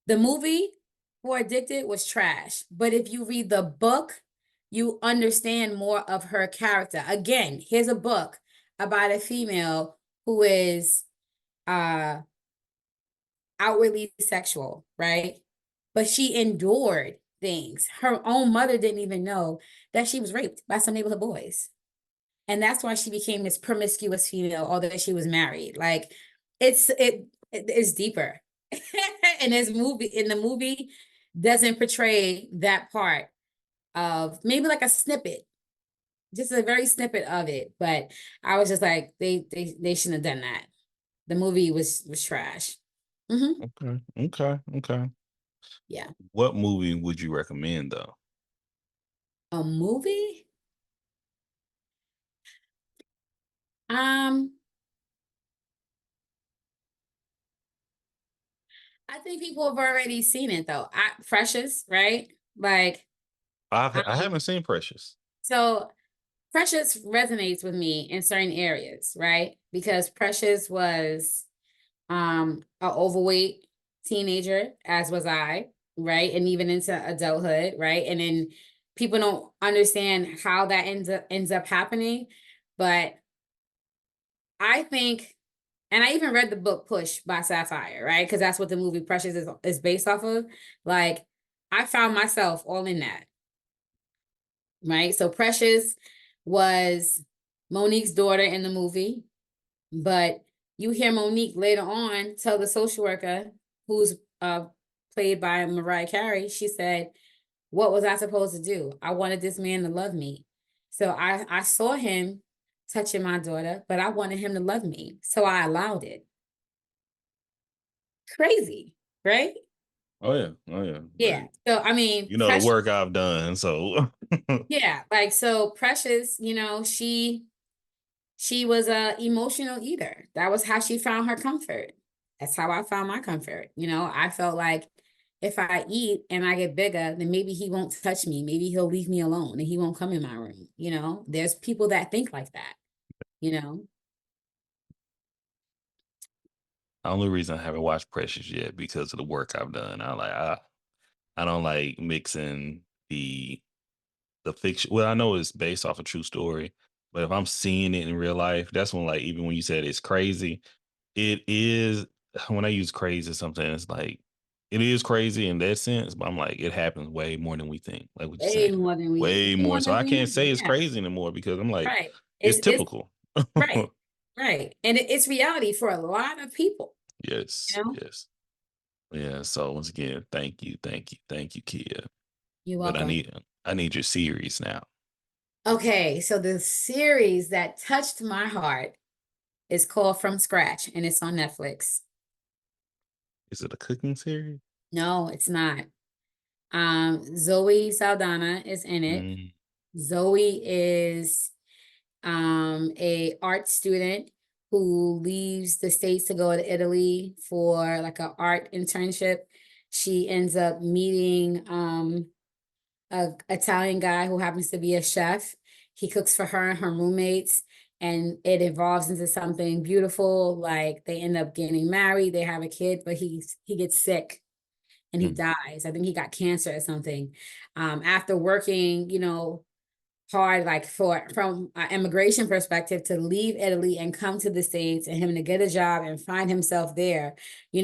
The movie for Addicted was trash, but if you read the book, you understand more of her character. Again, here's a book about a female who is uh outwardly sexual, right? But she endured things. Her own mother didn't even know that she was raped by some neighborhood boys. And that's why she became this promiscuous female, although she was married. Like it's deeper. And the movie doesn't portray that part of, maybe like a snippet, just a very snippet of it. But I was just like, they shouldn't have done that. The movie was trash. Mm-hmm. Okay, okay, okay. Yeah. What movie would you recommend though? A movie? Um, I think people have already seen it though. Precious, right? Like, I um, haven't seen Precious. so Precious resonates with me in certain areas, right? Because Precious was an overweight teenager, as was I, right? And even into adulthood, right? And then people don't understand how that ends up happening. But I think, and I even read the book Push by Sapphire, right? Because that's what the movie Precious is based off of. Like, I found myself all in that, right? So Precious was Monique's daughter in the movie, but you hear Monique later on tell the social worker, who's played by Mariah Carey, she said, what was I supposed to do? I wanted this man to love me. So I saw him touching my daughter, but I wanted him to love me. So I allowed it. Crazy, right? Oh yeah, oh yeah. Yeah. Like, So I mean, you know the Precious, work I've done. So yeah, like, so Precious, she was a emotional eater. That was how she found her comfort. That's how I found my comfort. I felt like if I eat and I get bigger, then maybe he won't touch me. Maybe he'll leave me alone and he won't come in my room. There's people that think like that, you know? The only reason I haven't watched Precious yet because of the work I've done. I don't like mixing the fiction. Well, I know it's based off a true story, but if I'm seeing it in real life, that's when, like, even when you said it's crazy, it is. When I use crazy something, it's like it is crazy in that sense, but I'm like, it happens way more than we think. Like what you're Way saying, more than way way more more. So than I we can't imagine. say it's Yeah. crazy anymore because I'm like, Right. it's It's typical. right. Right. And it's reality for a lot of people, Yes, you know? yes, yeah. So once again, thank you, Kia. You're But welcome. I need your series now. Okay, so the series that touched my heart is called From Scratch and it's on Netflix. Is it a cooking series? No, it's not. Zoe Saldana is in it. Mm, Zoe is a art student who leaves the States to go to Italy for like an art internship. She ends up meeting a Italian guy who happens to be a chef. He cooks for her and her roommates, and it evolves into something beautiful. Like they end up getting married, they have a kid, but he gets sick and he mm, dies. I think he got cancer or something. After working, hard, like from an immigration perspective, to leave Italy and come to the States and him to get a job and find himself there. He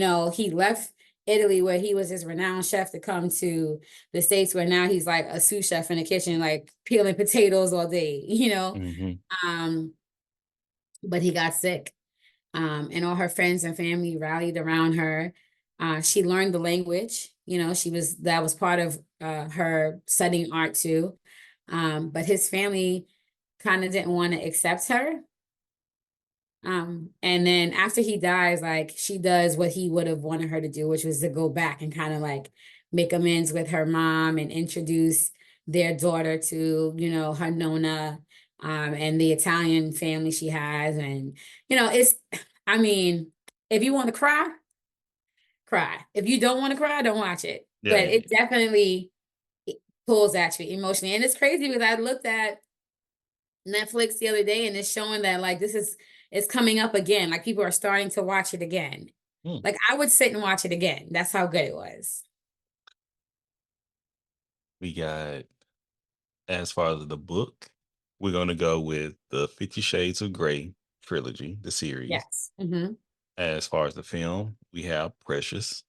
left Italy where he was this renowned chef to come to the States where now he's like a sous chef in the kitchen, like peeling potatoes all day. mhm, Um, but he got sick. And all her friends and family rallied around her. She learned the language. That was part of her studying art too. But his family kind of didn't want to accept her. And then after he dies, like she does what he would have wanted her to do, which was to go back and kind of like make amends with her mom and introduce their daughter to, her Nona, and the Italian family she has. And, I mean, if you want to cry, cry. If you don't want to cry, don't watch it. yeah, But yeah, it definitely pulls at you emotionally. And it's crazy because I looked at Netflix the other day and it's showing that like it's coming up again. Like people are starting to watch it again. mm. Like I would sit and watch it again. That's how good it was. We got, as far as the book, we're gonna go with the 50 Shades of Grey trilogy, the series. Yes. Mm-hmm. As far as the film, we have Precious,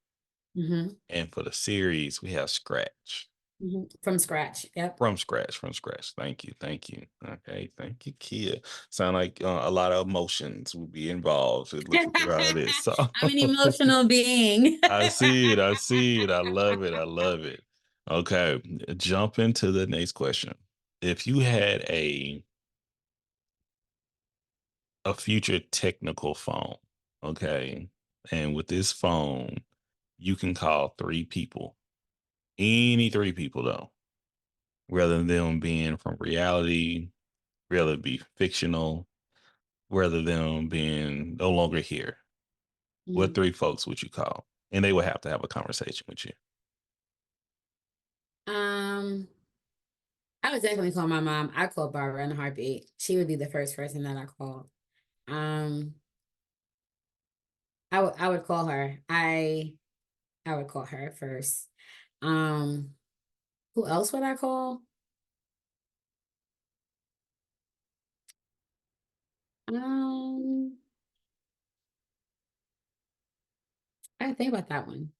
Mm-hmm. and for the series, we have Scratch. Mm-hmm. From scratch. Yep. From scratch, from scratch. Thank you, thank you. Okay, thank you, Kia. Sound like a lot of emotions will be involved with looking through all this. So I'm an emotional being. I see it, I see it. I love it, I love it. Okay, jump into the next question. If you had a future technical phone, okay, and with this phone, you can call three people, any three people though, rather than them being from reality, rather be fictional, rather than being no longer here. What Mhm. three folks would you call? And they would have to have a conversation with you. Um, I would definitely call my mom. I call Barbara in a heartbeat. She would be the first person that I call. Um, I would call her. I would call her first. Um, who else would I call? Um, I gotta think about that one.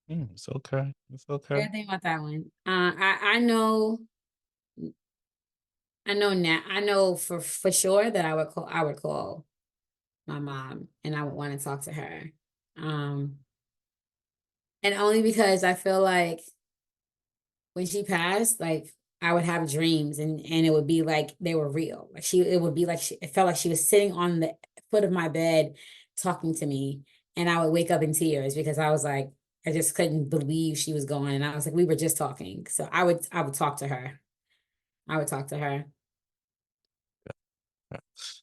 It's okay. It's I okay. gotta think about that one. I know now. I know for sure that I would call my mom and I would want to talk to her. Um, and only because I feel like when she passed, like I would have dreams and it would be like they were real. Like it would be like it felt like she was sitting on the foot of my bed talking to me, and I would wake up in tears because I was like, I just couldn't believe she was gone, and I was like, we were just talking. So I would talk to her. I would talk to her.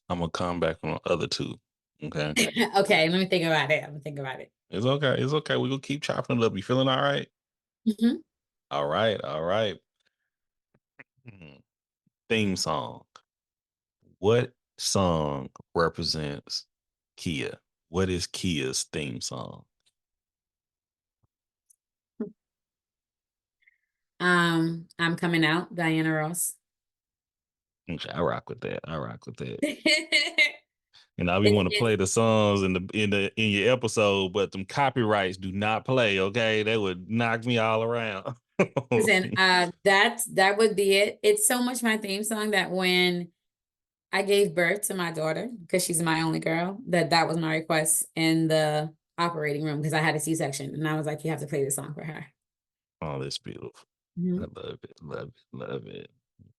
I'm gonna come back on the other two. Okay. Okay, let me think about it. I'm gonna think about it. It's okay. It's okay. We're gonna keep chopping it up. You feeling all right? Mhm. All right. All right. Mhm. Theme song. What song represents Kia? What is Kia's theme song? I'm coming out, Diana Ross. Okay, I rock with that. I rock with that. It's And I be want to it's play the songs in your episode, but them copyrights do not play. Okay, they would knock me all around. listen, that would be it. It's so much my theme song that when I gave birth to my daughter, because she's my only girl, that was my request in the operating room because I had a C-section, and I was like, you have to play this song for her. Oh, that's beautiful. I Mhm. love it. Love it. Love it.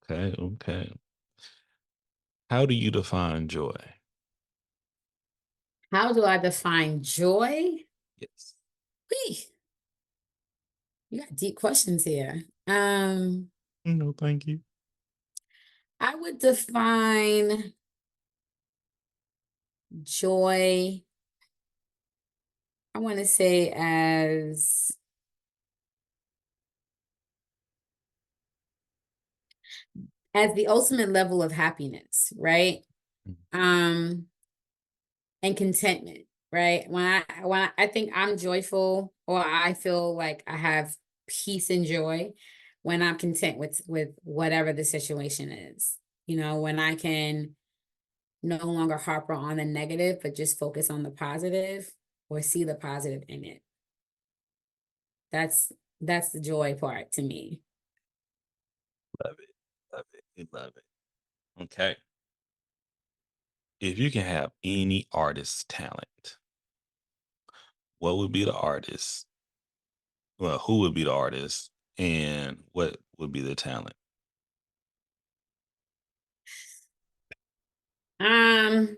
Okay. Okay. How do you define joy? How do I define joy? Yes. Whee, you got deep questions here. No, thank you. I would define joy, I want to say as the ultimate level of happiness, right? Um, and contentment, right? When I think I'm joyful or I feel like I have peace and joy when I'm content with whatever the situation is. When I can no longer harbor on the negative, but just focus on the positive or see the positive in it. That's that's the joy part to me. Love it. Love it. We love it. Okay. If you can have any artist's talent, what would be the artist? Well, who would be the artist and what would be the talent? Um,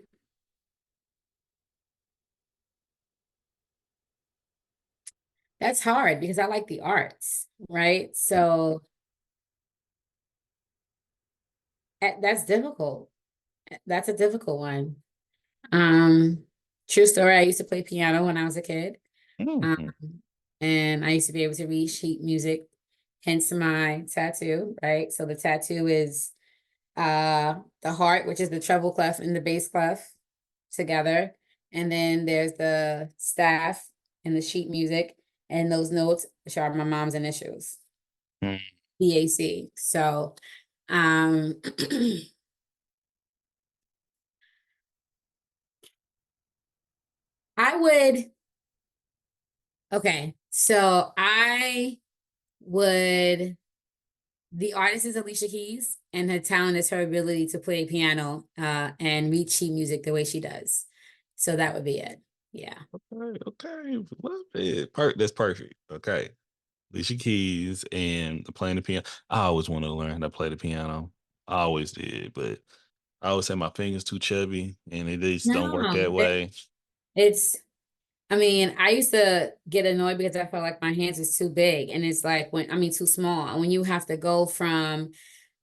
that's hard because I like the arts, right? So that's difficult. That's a difficult one. Um, True story, I used to play piano when I was a kid. Um, Mhm. and I used to be able to read sheet music, hence my tattoo, right? So the tattoo is the heart, which is the treble clef and the bass clef together. And then there's the staff and the sheet music and those notes, which are my mom's initials, Mm. BAC. So um I would okay, so I would the artist is Alicia Keys, and her talent is her ability to play piano and read sheet music the way she does. So that would be it. Yeah. Okay, okay, love it. That's perfect. Okay, Alicia Keys and playing the piano. I always wanted to learn how to play the piano. I always did, but I always had my fingers too chubby, and it just don't work No, that way. it's I mean, I used to get annoyed because I felt like my hands is too big and it's like too small. And when you have to go from,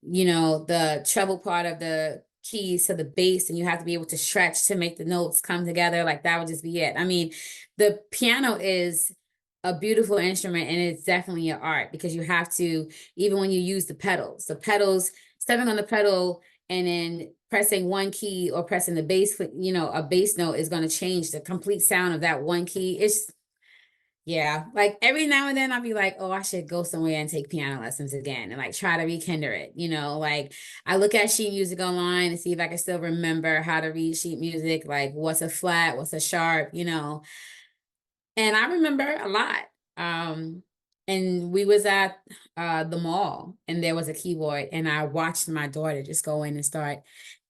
the treble part of the keys to the bass and you have to be able to stretch to make the notes come together, like that would just be it. I mean, the piano is a beautiful instrument and it's definitely an art because you have to, even when you use the pedals, stepping on the pedal and then pressing one key or pressing the bass, a bass note is going to change the complete sound of that one key. Yeah, like every now and then I'll be like, oh, I should go somewhere and take piano lessons again and like try to rekindle it. Like I look at sheet music online and see if I can still remember how to read sheet music, like what's a flat, what's a sharp. And I remember a lot. Um, and we was at the mall and there was a keyboard and I watched my daughter just go in and start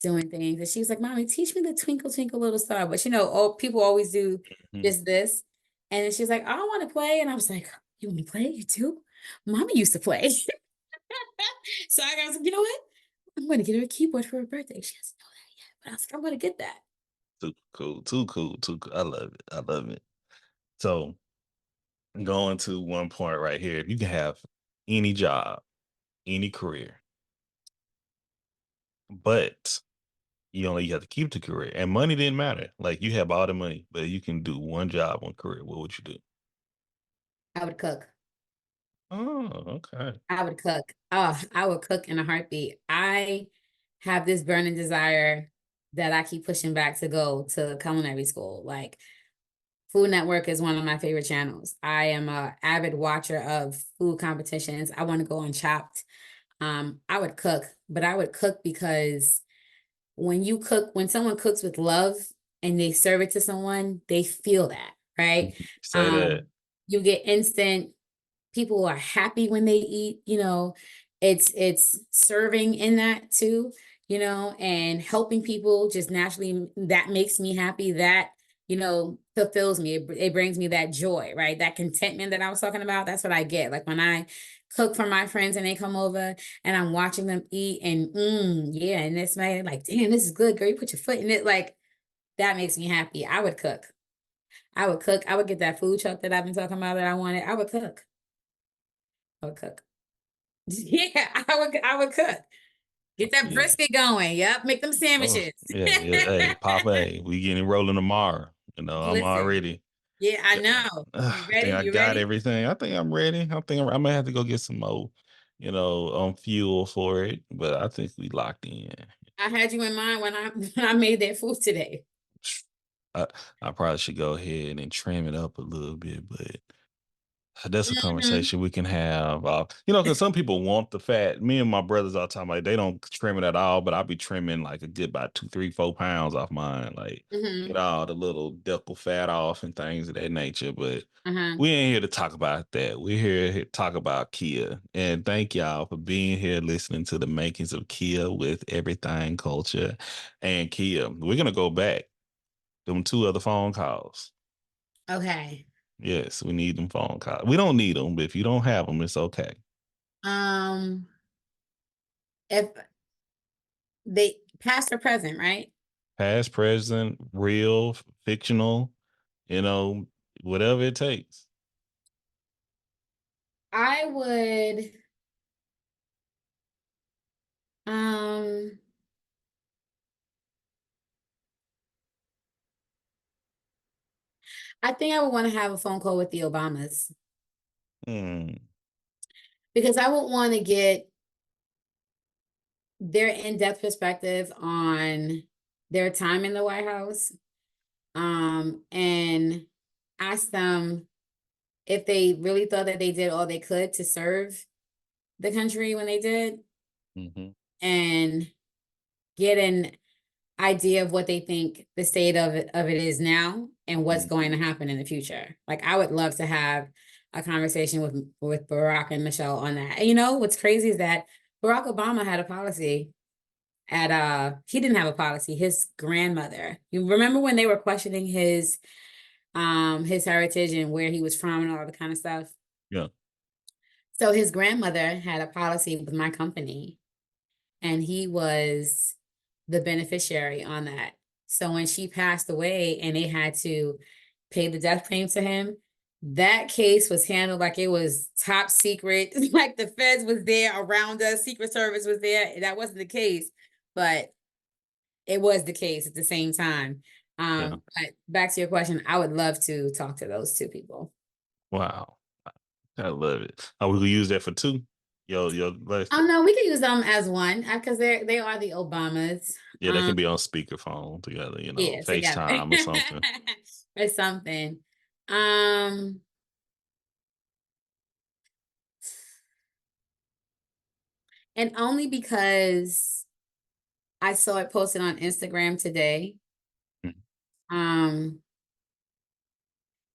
doing things. And she was like, Mommy, teach me the twinkle, twinkle little star. But all people always do Mhm. just this. And then she's like, I want to play. And I was like, you want to play? You too? Mommy used to play. So I was like, you know what? I'm going to get her a keyboard for her birthday. She doesn't know that yet. But I was like, I'm going to get that. Too cool, too cool, too cool. I love it. I love it. So going to one point right here. If you can have any job, any career, but You only have to keep the career, and money didn't matter. Like you have all the money, but you can do one job, one career. What would you do? I would cook. Oh, okay. I would cook. Oh, I would cook in a heartbeat. I have this burning desire that I keep pushing back to go to culinary school. Like Food Network is one of my favorite channels. I am a avid watcher of food competitions. I want to go on Chopped. I would cook, but I would cook because when someone cooks with love and they serve it to someone, they feel that, right? Say that. Um, you get instant people are happy when they eat, it's serving in that too, and helping people just naturally, that makes me happy. That fulfills me. It brings me that joy, right? That contentment that I was talking about. That's what I get like when I cook for my friends and they come over and I'm watching them eat and yeah, and this man like, damn, this is good, girl, you put your foot in it. Like that makes me happy. I would cook. I would get that food truck that I've been talking about that I wanted. I would cook. I would cook. Yeah, I would cook. Get that Yeah. brisket going. Yep, make them Oh, sandwiches. yeah, yeah. Hey, Papa, hey, we getting rolling tomorrow. I'm Listen, already. yeah, I Yeah, know. You I ready? think I You got ready? everything. I think I'm ready. I may have to go get some more, fuel for it. But I think we locked in. I had you in mind when I when I made that food today. I, I probably should go ahead and trim it up a little bit, but that's a Hmm. conversation we can have. Because some people want the fat. Me and my brothers all the time, like they don't trim it at all, but I'll be trimming like a good about 2, 3, 4 pounds off mine, like get Hmm. all the little deckle fat off and things of that nature. But Uh-huh. we ain't here to talk about that. We're here to talk about Kia. And thank y'all for being here, listening to the makings of Kia with Everything Culture and Kia. We're gonna go back them 2 other phone calls. Okay. Yes, we need them phone calls. We don't need them, but if you don't have them, it's okay. Um, if they past or present, right? Past, present, real, fictional, you know, whatever it takes. I would um I think I would want to have a phone call with the Obamas Hmm. because I would want to get their in-depth perspective on their time in the White House, and ask them if they really thought that they did all they could to serve the country when they did, Mm-hmm. and get an idea of what they think the state of it is now and what's Mm-hmm. going to happen in the future. Like I would love to have a conversation with Barack and Michelle on that. And what's crazy is that Barack Obama had a policy he didn't have a policy. His grandmother. You remember when they were questioning his heritage and where he was from and all the kind of stuff? Yeah. So his grandmother had a policy with my company and he was the beneficiary on that. So when she passed away and they had to pay the death claim to him, that case was handled like it was top secret. Like the feds was there around us, Secret Service was there. That wasn't the case, but it was the case at the same time. Yeah. But back to your question, I would love to talk to those two people. Wow. I love it. I will use that for 2. Oh no, we could use them as one because they are the Obamas. Yeah, they can be on speakerphone together, Yeah, together FaceTime or something. or something. Um, and only because I saw it posted on Instagram today. Mm. Um,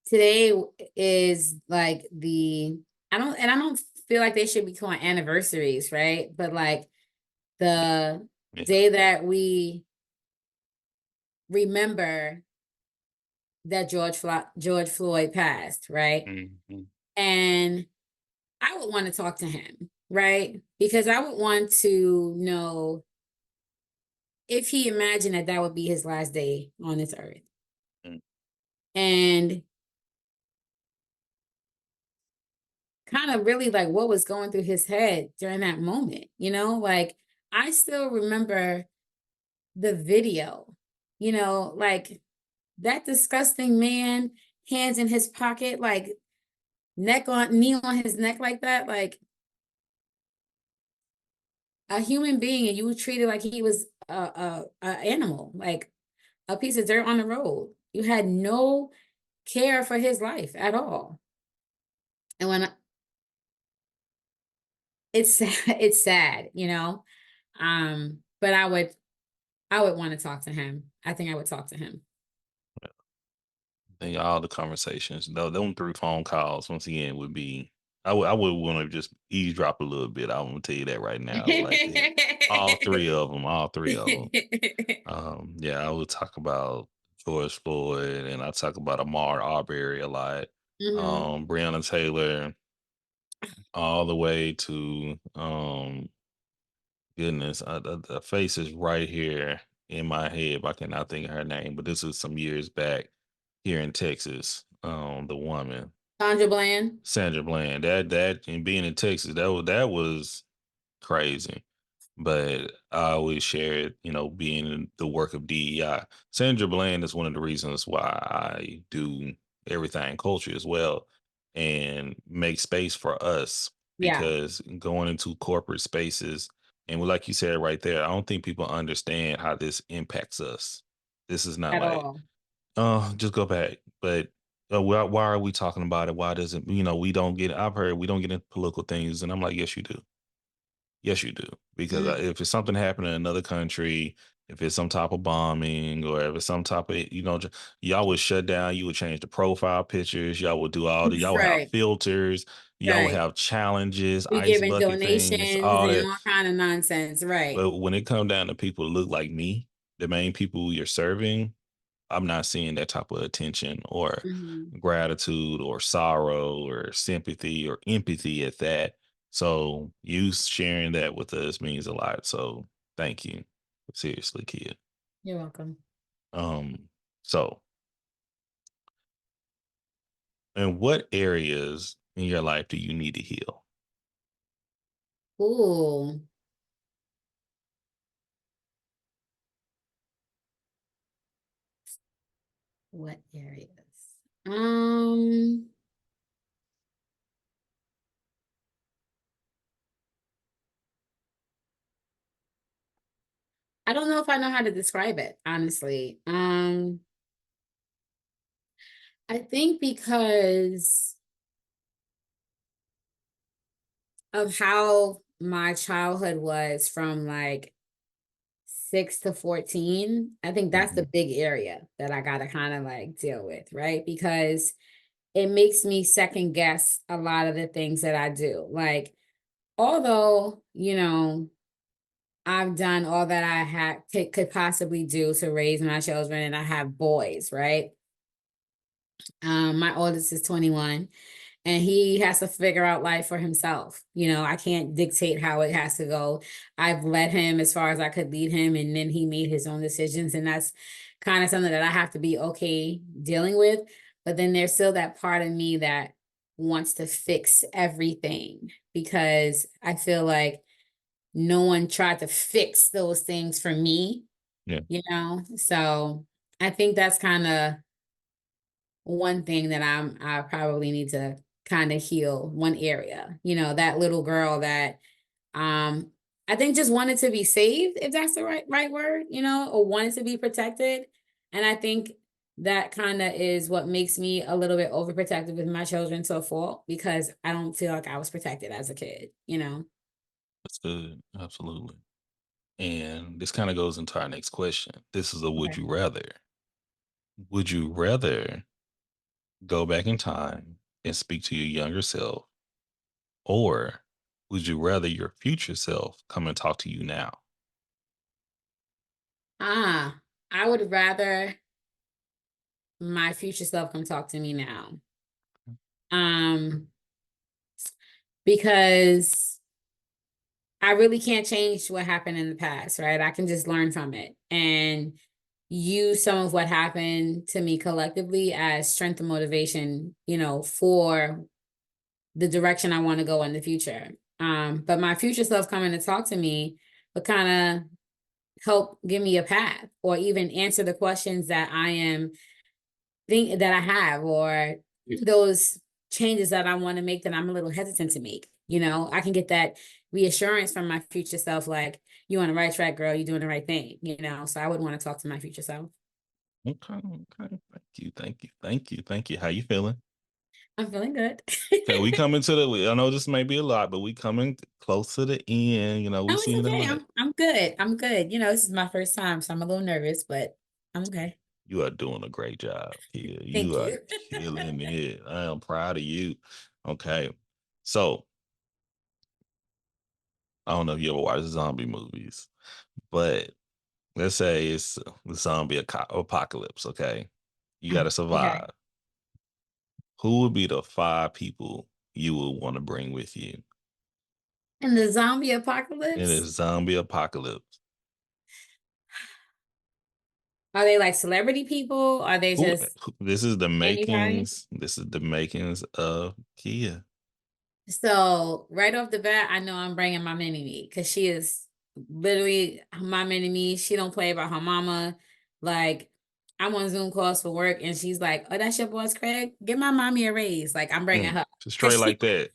Today is like I don't feel like they should be calling anniversaries, right? But like the Yeah. day that we remember that George Floyd passed, right? Mhm. And I would want to talk to him, right? Because I would want to know if he imagined that that would be his last day on this earth. Mm. And kind of really like what was going through his head during that moment, like I still remember the video, you know, like that disgusting man, hands in his pocket, like knee on his neck like that, like a human being, and you were treated like he was a animal, like a piece of dirt on the road. You had no care for his life at all. And it's sad, it's sad, you know. But I would want to talk to him. I think I would talk to him. I think all the conversations, though, them 3 phone calls once again would be. I would want to just eavesdrop a little bit. I'm gonna tell you that right now. Like all three of them, all three of them. Yeah, I would talk about George Floyd, and I talk about Ahmaud Arbery a lot. Mhm. Breonna Taylor, all the way to goodness, the face is right here in my head, but I cannot think of her name. But this was some years back here in Texas. The woman Sandra Bland. Sandra Bland. That and being in Texas, that was crazy. But I always shared, being in the work of DEI. Sandra Bland is one of the reasons why I do everything culture as well and make space for us, Yeah, because going into corporate spaces, and like you said right there, I don't think people understand how this impacts us. This is not at like, all. oh, just go back. But why are we talking about it? Why doesn't, we don't get, I've heard we don't get into political things. And I'm like, yes, you do. Yes, you do. Because Mhm. if it's something happening in another country, if it's some type of bombing, or if it's some type of, y'all would shut down, you would change the profile pictures, y'all would do all the, y'all would have Right, filters, y'all would right. have challenges, We ice giving bucket things, donations all and that. all kind of nonsense. Right. But when it comes down to people who look like me, the main people you're serving, I'm not seeing that type of attention or Mhm. gratitude or sorrow or sympathy or empathy at that. So you sharing that with us means a lot. So thank you. Seriously, kid. You're welcome. Um, so in what areas in your life do you need to heal? Ooh, what areas? Um, I don't know if I know how to describe it, honestly. I think because of how my childhood was from like 6 to 14, I think that's the Mhm. big area that I gotta kind of like deal with, right? Because it makes me second guess a lot of the things that I do. Like, although, I've done all that I could possibly do to raise my children, and I have boys, right? My oldest is 21, and he has to figure out life for himself. I can't dictate how it has to go. I've led him as far as I could lead him, and then he made his own decisions, and that's kind of something that I have to be okay dealing with. But then there's still that part of me that wants to fix everything, because I feel like no one tried to fix those things for me, Yeah, So I think that's kind of one thing that I probably need to kind of heal, one area. That little girl that um I think just wanted to be saved, if that's the right word, or wanted to be protected. And I think that kind of is what makes me a little bit overprotective with my children to a fault, because I don't feel like I was protected as a kid. that's good. Absolutely. And this kind of goes into our next question. This is a would Okay. you rather. Would you rather go back in time and speak to your younger self, or would you rather your future self come and talk to you now? I would rather my future self come talk to me now. Um, because I really can't change what happened in the past, right? I can just learn from it and use some of what happened to me collectively as strength and motivation, for the direction I want to go in the future. But my future self coming to talk to me would kind of help give me a path, or even answer the questions that I am that I have, or those changes that I want to make that I'm a little hesitant to make. I can get that reassurance from my future self, like, you on the right track, girl, you're doing the right thing, so I would want to talk to my future self. Okay, okay. Thank you, thank you, thank you, thank you. How you feeling? I'm feeling good. Okay, we coming to I know this may be a lot, but we coming close to the end. We No, it's seen the okay. mic. I'm good. I'm good. This is my first time, so I'm a little nervous, but I'm okay. You are doing a great job here. Thank You are you. killing it. I am proud of you. Okay. So I don't know if you ever watch zombie movies, but let's say it's the zombie apocalypse. Okay. You got to Okay. survive. Who would be the 5 people you would want to bring with you In the zombie in this apocalypse, zombie apocalypse? are they like celebrity people? Are they just This is the anybody? makings. This is the makings of Kia. So right off the bat, I know I'm bringing my mini me, because she is literally my mini me. She don't play about her mama. Like, I'm on Zoom calls for work, and she's like, "Oh, that's your boss, Craig. Give my mommy a raise." Like, I'm bringing her, Just straight because like that.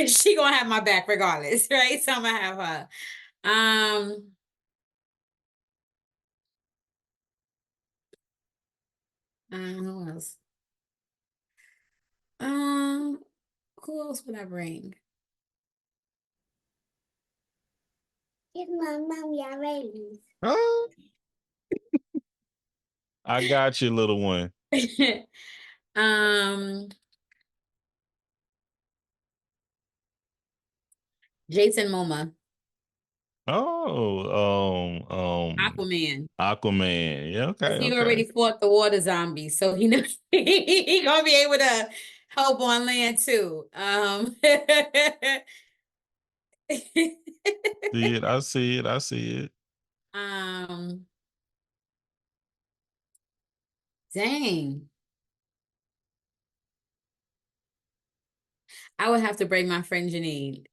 she gonna have my back regardless, right? So I'm gonna have her. Um, who else? Um, who else would I bring? Give my mommy a raise. Oh, I got you, little one. um, Jason Momoa, Aquaman. Aquaman. Yeah, Because okay, he okay. already fought the water zombies, so he knows he gonna be able to help on land too. See it, I see it, I see it. um, Dang, I would have to bring my friend Janine.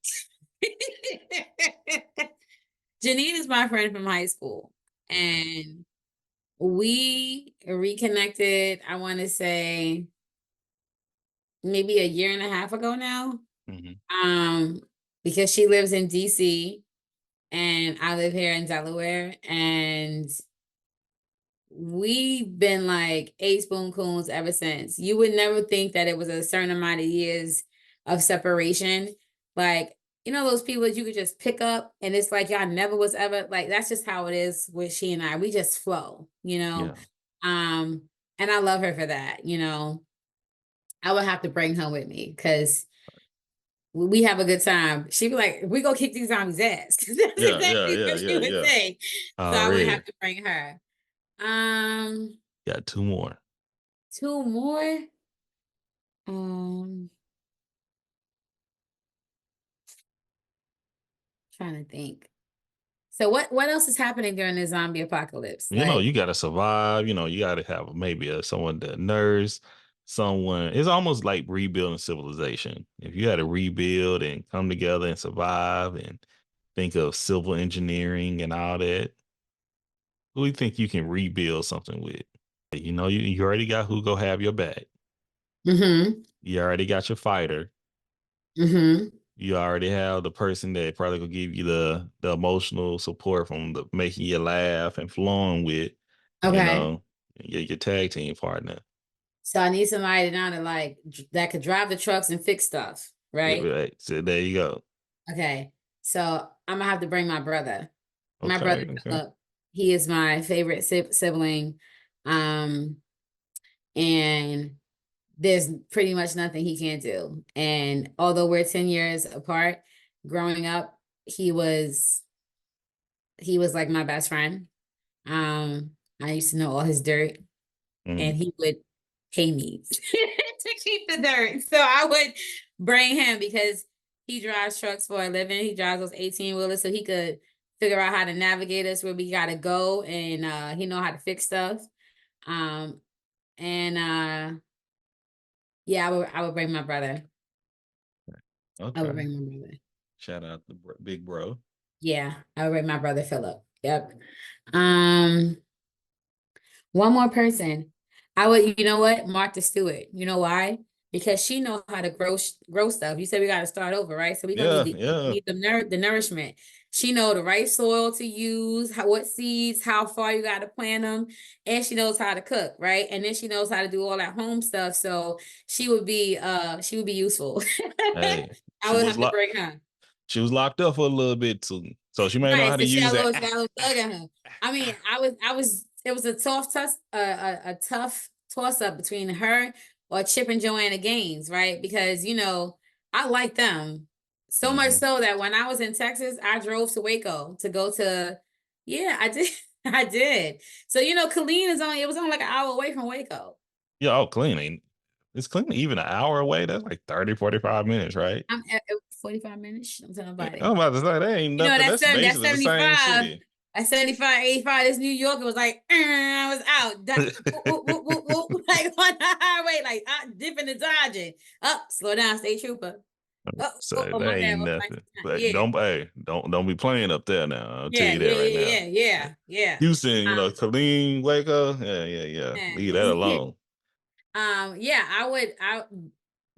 Janine is my friend from high school, Okay. and we reconnected, I want to say maybe a year and a half ago now. Hmm. Um, because she lives in DC and I live here in Delaware, and we've been like eight spoon coons ever since. You would never think that it was a certain amount of years of separation. Like, those people that you could just pick up, and it's like y'all never was ever like, that's just how it is with she and I. We just flow. Yeah. Um, and I love her for that. I would have to bring her with me, because we have a good time. She'd be like, "We go kick these zombies' ass." That's Yeah, yeah, exactly yeah, what she yeah, would yeah. say. So I would Already have to bring her. Um, got 2 more. Two more. Um, Trying to think. So what else is happening during the zombie apocalypse? Like, You gotta survive, you gotta have maybe someone to nurse, someone. It's almost like rebuilding civilization. If you had to rebuild and come together and survive and think of civil engineering and all that, who do you think you can rebuild something with? You already got who go have your back. mm-hmm, You already got your fighter. mm-hmm. You already have the person that probably will give you the emotional support from the making you laugh and flowing with, you Okay. know, your tag team partner. So I need somebody now to like that could drive the trucks and fix stuff, Yeah, right? right. So there you go. Okay. So I'm gonna have to bring my brother. My brother Okay, okay. Philip. He is my favorite sibling. And there's pretty much nothing he can't do. And although we're 10 years apart, growing up, he was like my best friend. I used to know all his dirt, and Mhm. he would pay me to keep the dirt. So I would bring him, because he drives trucks for a living. He drives those 18-wheelers, so he could figure out how to navigate us where we gotta go, and he know how to fix stuff. Um, and yeah, I would bring my brother. I would Okay. bring my brother. Shout out the big bro. Yeah, I would bring my brother Philip. Yep. Um, one more person. I would, you know what? Martha Stewart. You know why? Because she know how to grow stuff. You said we got to start over, right? So we're gonna Yeah, need yeah. the nourishment. She know the right soil to use, what seeds, how far you got to plant them, and she knows how to cook, right? And then she knows how to do all that home stuff. So she would be useful. Hey, I she would was have to locked. bring her. She was locked up for a little bit too, so she may know Right, how to so use that. she got a little thug in her. I mean, it was a tough toss, a tough toss up between her or Chip and Joanna Gaines, right? Because I like them so much Mhm. so that when I was in Texas, I drove to Waco to go to. Yeah, I did, I did. So Killeen it was only like an hour away from Waco. Yeah, oh, cleaning. It's cleaning even an hour away. That's like 30, 45 minutes, right? I'm at 45 minutes. I'm telling Yeah, nobody. I'm about to say that ain't You know, nothing. that's That's that's basically the same 75. city. At 75, 85, this New York, it was like, I was out. Like on the highway, like dipping and dodging. Up, slow down, state trooper. So that My bad. ain't Oh, nothing. But yeah. don't be playing up there now. I'll tell Yeah, you that yeah, right now. yeah, yeah, yeah, Houston, yeah. Colleen, Waco. Yeah. Leave that Yeah. alone. Yeah,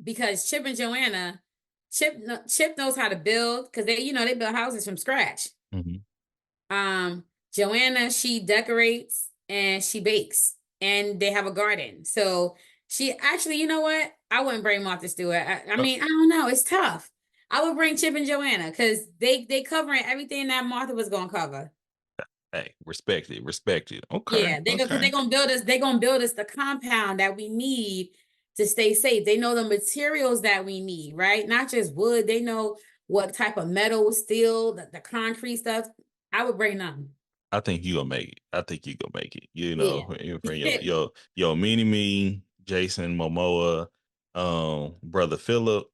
because Chip and Joanna, Chip knows how to build because they build houses from scratch. Mhm. Joanna, she decorates and she bakes, and they have a garden. So she actually, you know what? I wouldn't bring Martha Stewart. I Oh, mean, I don't know. It's tough. I would bring Chip and Joanna because they covering everything that Martha was gonna cover. hey, respect it. Respect it. Okay. Yeah, because Okay. they're gonna build us. They're gonna build us the compound that we need to stay safe. They know the materials that we need, right? Not just wood. They know what type of metal, steel, the concrete stuff. I would bring them. I think you gonna make it. I think you gonna make it. Yeah. For your mini me, Jason Momoa, brother Philip,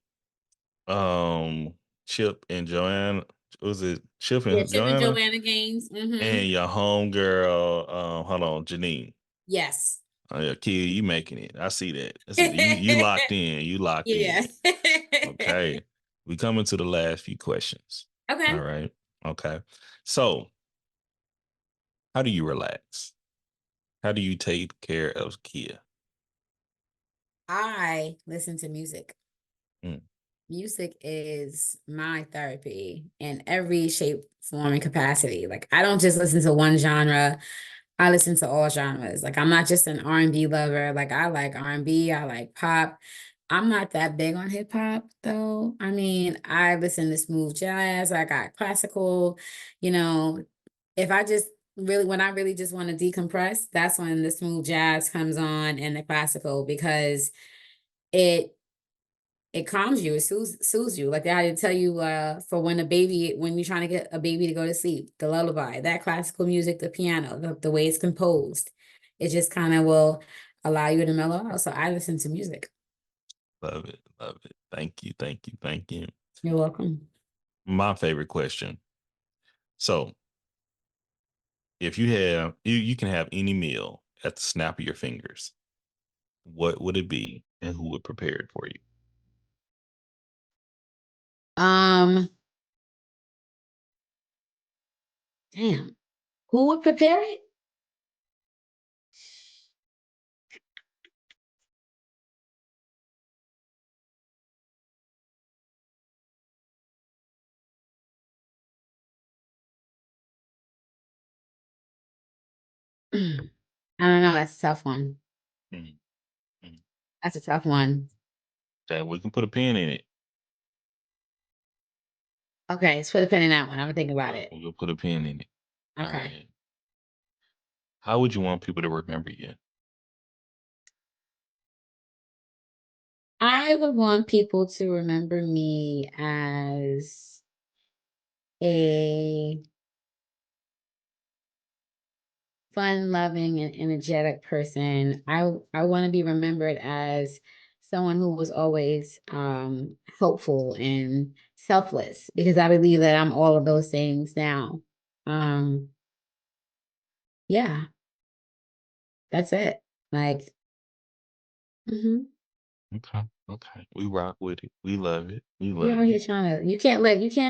um, Chip and Joanne. Was it Chip Yeah, and Chip and Joanna? Joanna Gaines. And your homegirl, hold on, Janine. Yes. Oh yeah, kid, you making it. I see that. You locked in. You locked Yeah. in. Okay. We coming to the last few questions. All Okay. right. Okay. So how do you relax? How do you take care of Kia? I listen to music. Mm. Music is my therapy in every shape, form, and capacity. Like I don't just listen to one genre. I listen to all genres. Like I'm not just an R&B lover. Like I like R&B, I like pop. I'm not that big on hip hop though. I mean, I listen to smooth jazz, I got classical, you know, if I just really when I really just want to decompress, that's when the smooth jazz comes on and the classical because it it calms you, it soothes you. Like I tell you, for when you're trying to get a baby to go to sleep, the lullaby, that classical music, the piano, the way it's composed, it just kind of will allow you to mellow out. So I listen to music. Love it. Love it. Thank you. Thank you. Thank you. You're welcome. My favorite question. So if you can have any meal at the snap of your fingers, what would it be and who would prepare it for you? Um, Damn, who would prepare it? I don't know. That's a tough one. Mhm. Mhm. That's a tough one. Okay, we can put a pin in it. Okay, let's put a pin in that one. I'm gonna think about it. We'll put a pin in it. All Okay. right. How would you want people to remember you? I would want people to remember me as a fun loving and energetic person. I want to be remembered as someone who was always helpful and selfless because I believe that I'm all of those things now. Um yeah, that's it. Like mhm. Okay. Okay. We rock with it. We love it. We You love out here it. trying to you can't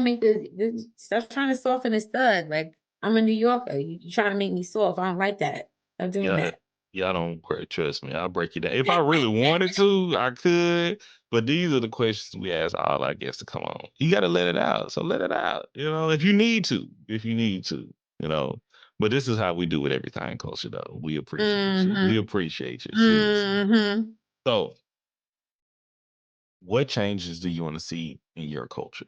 make this stop trying to soften this thug. Like I'm a New Yorker. You trying to make me soft. I don't like that. I'm doing Yeah, that. yeah, I don't worry. Trust me, I'll break you down. If I really wanted to, I could. But these are the questions we ask all our guests to come on. You got to let it out. So let it out. If you need to, you know. But this is how we do with everything culture, though. We appreciate you. We Mm-hmm. appreciate you, seriously. Mm-hmm. So, what changes do you want to see in your culture?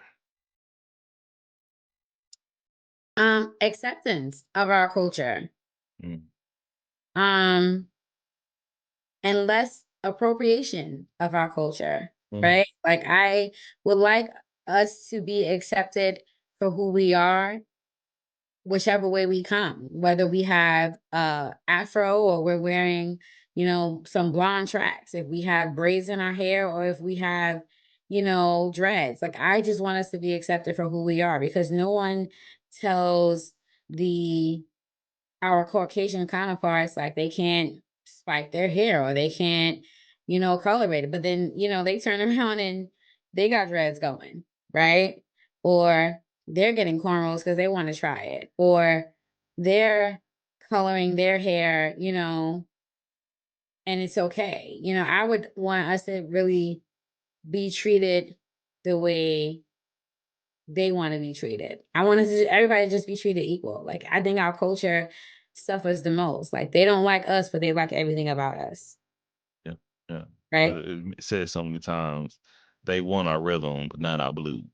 Acceptance of our culture. Mm, Um, and less appropriation of our culture, mm, right? Like I would like us to be accepted for who we are, whichever way we come, whether we have afro or we're wearing, some blonde tracks, if we have braids in our hair or if we have, dreads. Like I just want us to be accepted for who we are because no one tells the our Caucasian counterparts, like they can't spike their hair or they can't, colorate it. But then, they turn around and they got dreads going, right? Or they're getting cornrows because they want to try it. Or they're coloring their hair, and it's okay. I would want us to really be treated the way they want to be treated. I want everybody to just be treated equal. Like I think our culture suffers the most. Like they don't like us, but they like everything about us. yeah, yeah. Right. It says so many times they want our rhythm, but not our blues.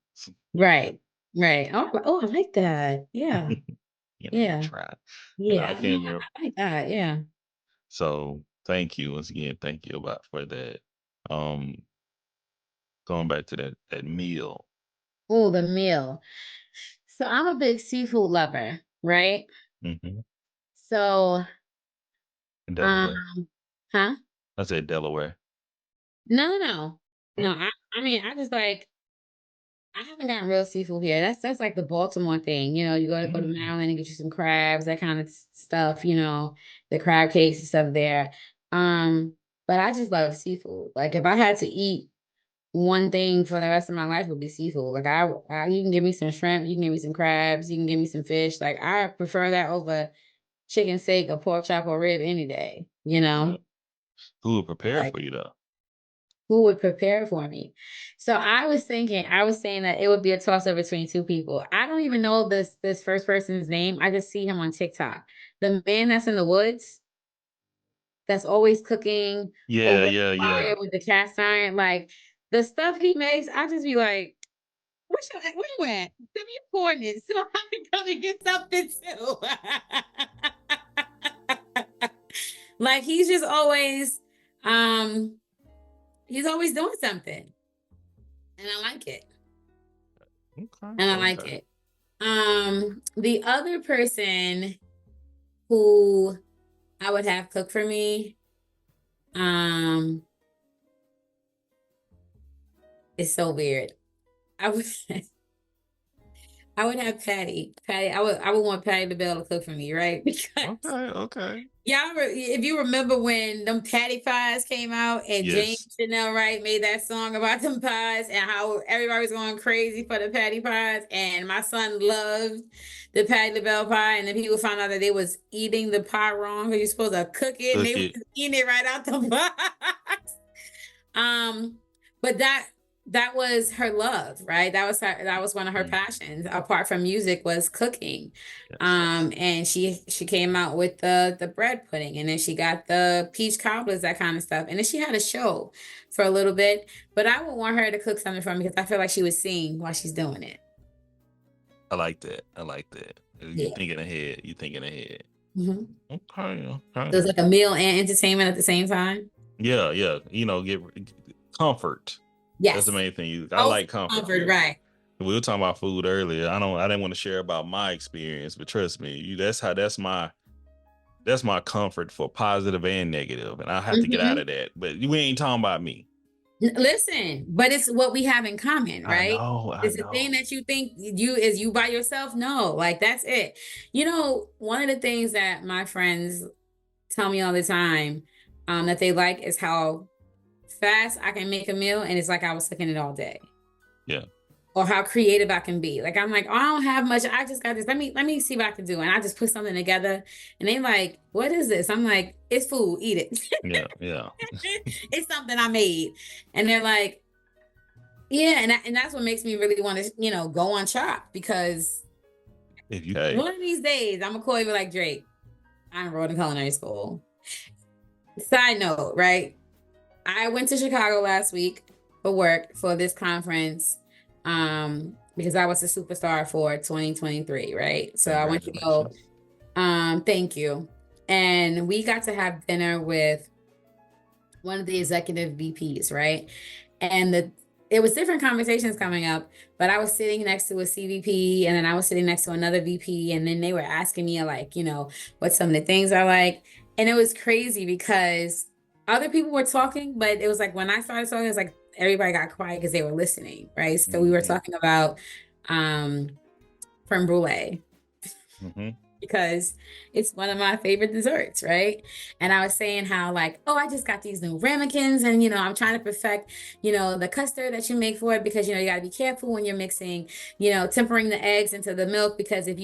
Right. Right. Oh, I like that. Yeah. You Yeah. try. I Yeah. can't. I like that. Yeah. So thank you once again. Thank you about for that. Um, Going back to that meal. Oh, the meal. So I'm a big seafood lover, right? Mm-hmm. So, Delaware. um, huh? I said Delaware. No, no, no. No, I mean, I just like I haven't gotten real seafood here. That's like the Baltimore thing. You go to Mm. Maryland and get you some crabs, that kind of stuff, the crab cakes and stuff there. But I just love seafood. Like if I had to eat one thing for the rest of my life, it would be seafood. Like you can give me some shrimp, you can give me some crabs, you can give me some fish. Like I prefer that over chicken steak or pork chop or rib any day, Yeah. Who would prepare Like for you though? who would prepare for me? So I was saying that it would be a toss up between two people. I don't even know this first person's name. I just see him on TikTok. The man that's in the woods, that's always cooking Yeah, over yeah, the yeah. fire with the cast iron, like the stuff he makes, I just be like, where you at? Send me your coordinates so I can come and get something too. Like um, he's always doing something, and I like it. Okay, And I like okay. it. The other person who I would have cook for me, um, is so weird. I would I would have Patty. I would want Patty to be able to cook for me, right? Because Okay, okay. if you remember when them patty pies came out and James Yes. Chanel Wright made that song about them pies and how everybody was going crazy for the patty pies, and my son loved the Patty LaBelle pie, and then people found out that they was eating the pie wrong. You're supposed to cook it, and they Cook was it. eating it right out the box. Um, but that was her love, right? That was one of her Mm, passions, apart from music, was cooking. yes, yes. And she came out with the bread pudding, and then she got the peach cobblers, that kind of stuff. And then she had a show for a little bit. But I would want her to cook something for me because I feel like she would sing while she's doing it. I like that. I like that. You Yeah. thinking ahead. You thinking ahead. Mhm. Okay, So okay. it's like a meal and entertainment at the same time. Yeah, yeah. Get comfort. That's the Yes. main thing. I Both like comfort comfort, food. right? We were talking about food earlier. I didn't want to share about my experience, but trust me, that's my comfort for positive and negative, and I have to get out Mhm. of that. But we ain't talking about me. Listen, but it's what we have in common, I right? know, I It's the thing know. that you think you by yourself. No, like that's it. One of the things that my friends tell me all the time, that they like is how fast I can make a meal, and it's like I was cooking it all day. Yeah, or how creative I can be. Like I'm like, oh, I don't have much. I just got this. Let me see what I can do. And I just put something together. And they like, what is this? I'm like, it's food. Eat it. Yeah, yeah. It's something I made. And they're like, yeah. And that's what makes me really want to, go on Chop, because If you hey, one of these days I'm gonna call you like Drake. I enrolled in culinary school. Side note, right? I went to Chicago last week for work for this conference, because I was a superstar for 2023, right? So I went to go, congratulations. thank you. And we got to have dinner with one of the executive VPs, right? And it was different conversations coming up, but I was sitting next to a CVP, and then I was sitting next to another VP, and then they were asking me like, what some of the things I like. And it was crazy because other people were talking, but it was like when I started talking, it was like everybody got quiet because they were listening, right? So we were talking about creme brulee, because it's one of my favorite desserts, right? And I was saying how like, oh, I just got these new ramekins, and I'm trying to perfect, the custard that you make for it, because you got to be careful when you're mixing, tempering the eggs into the milk, because if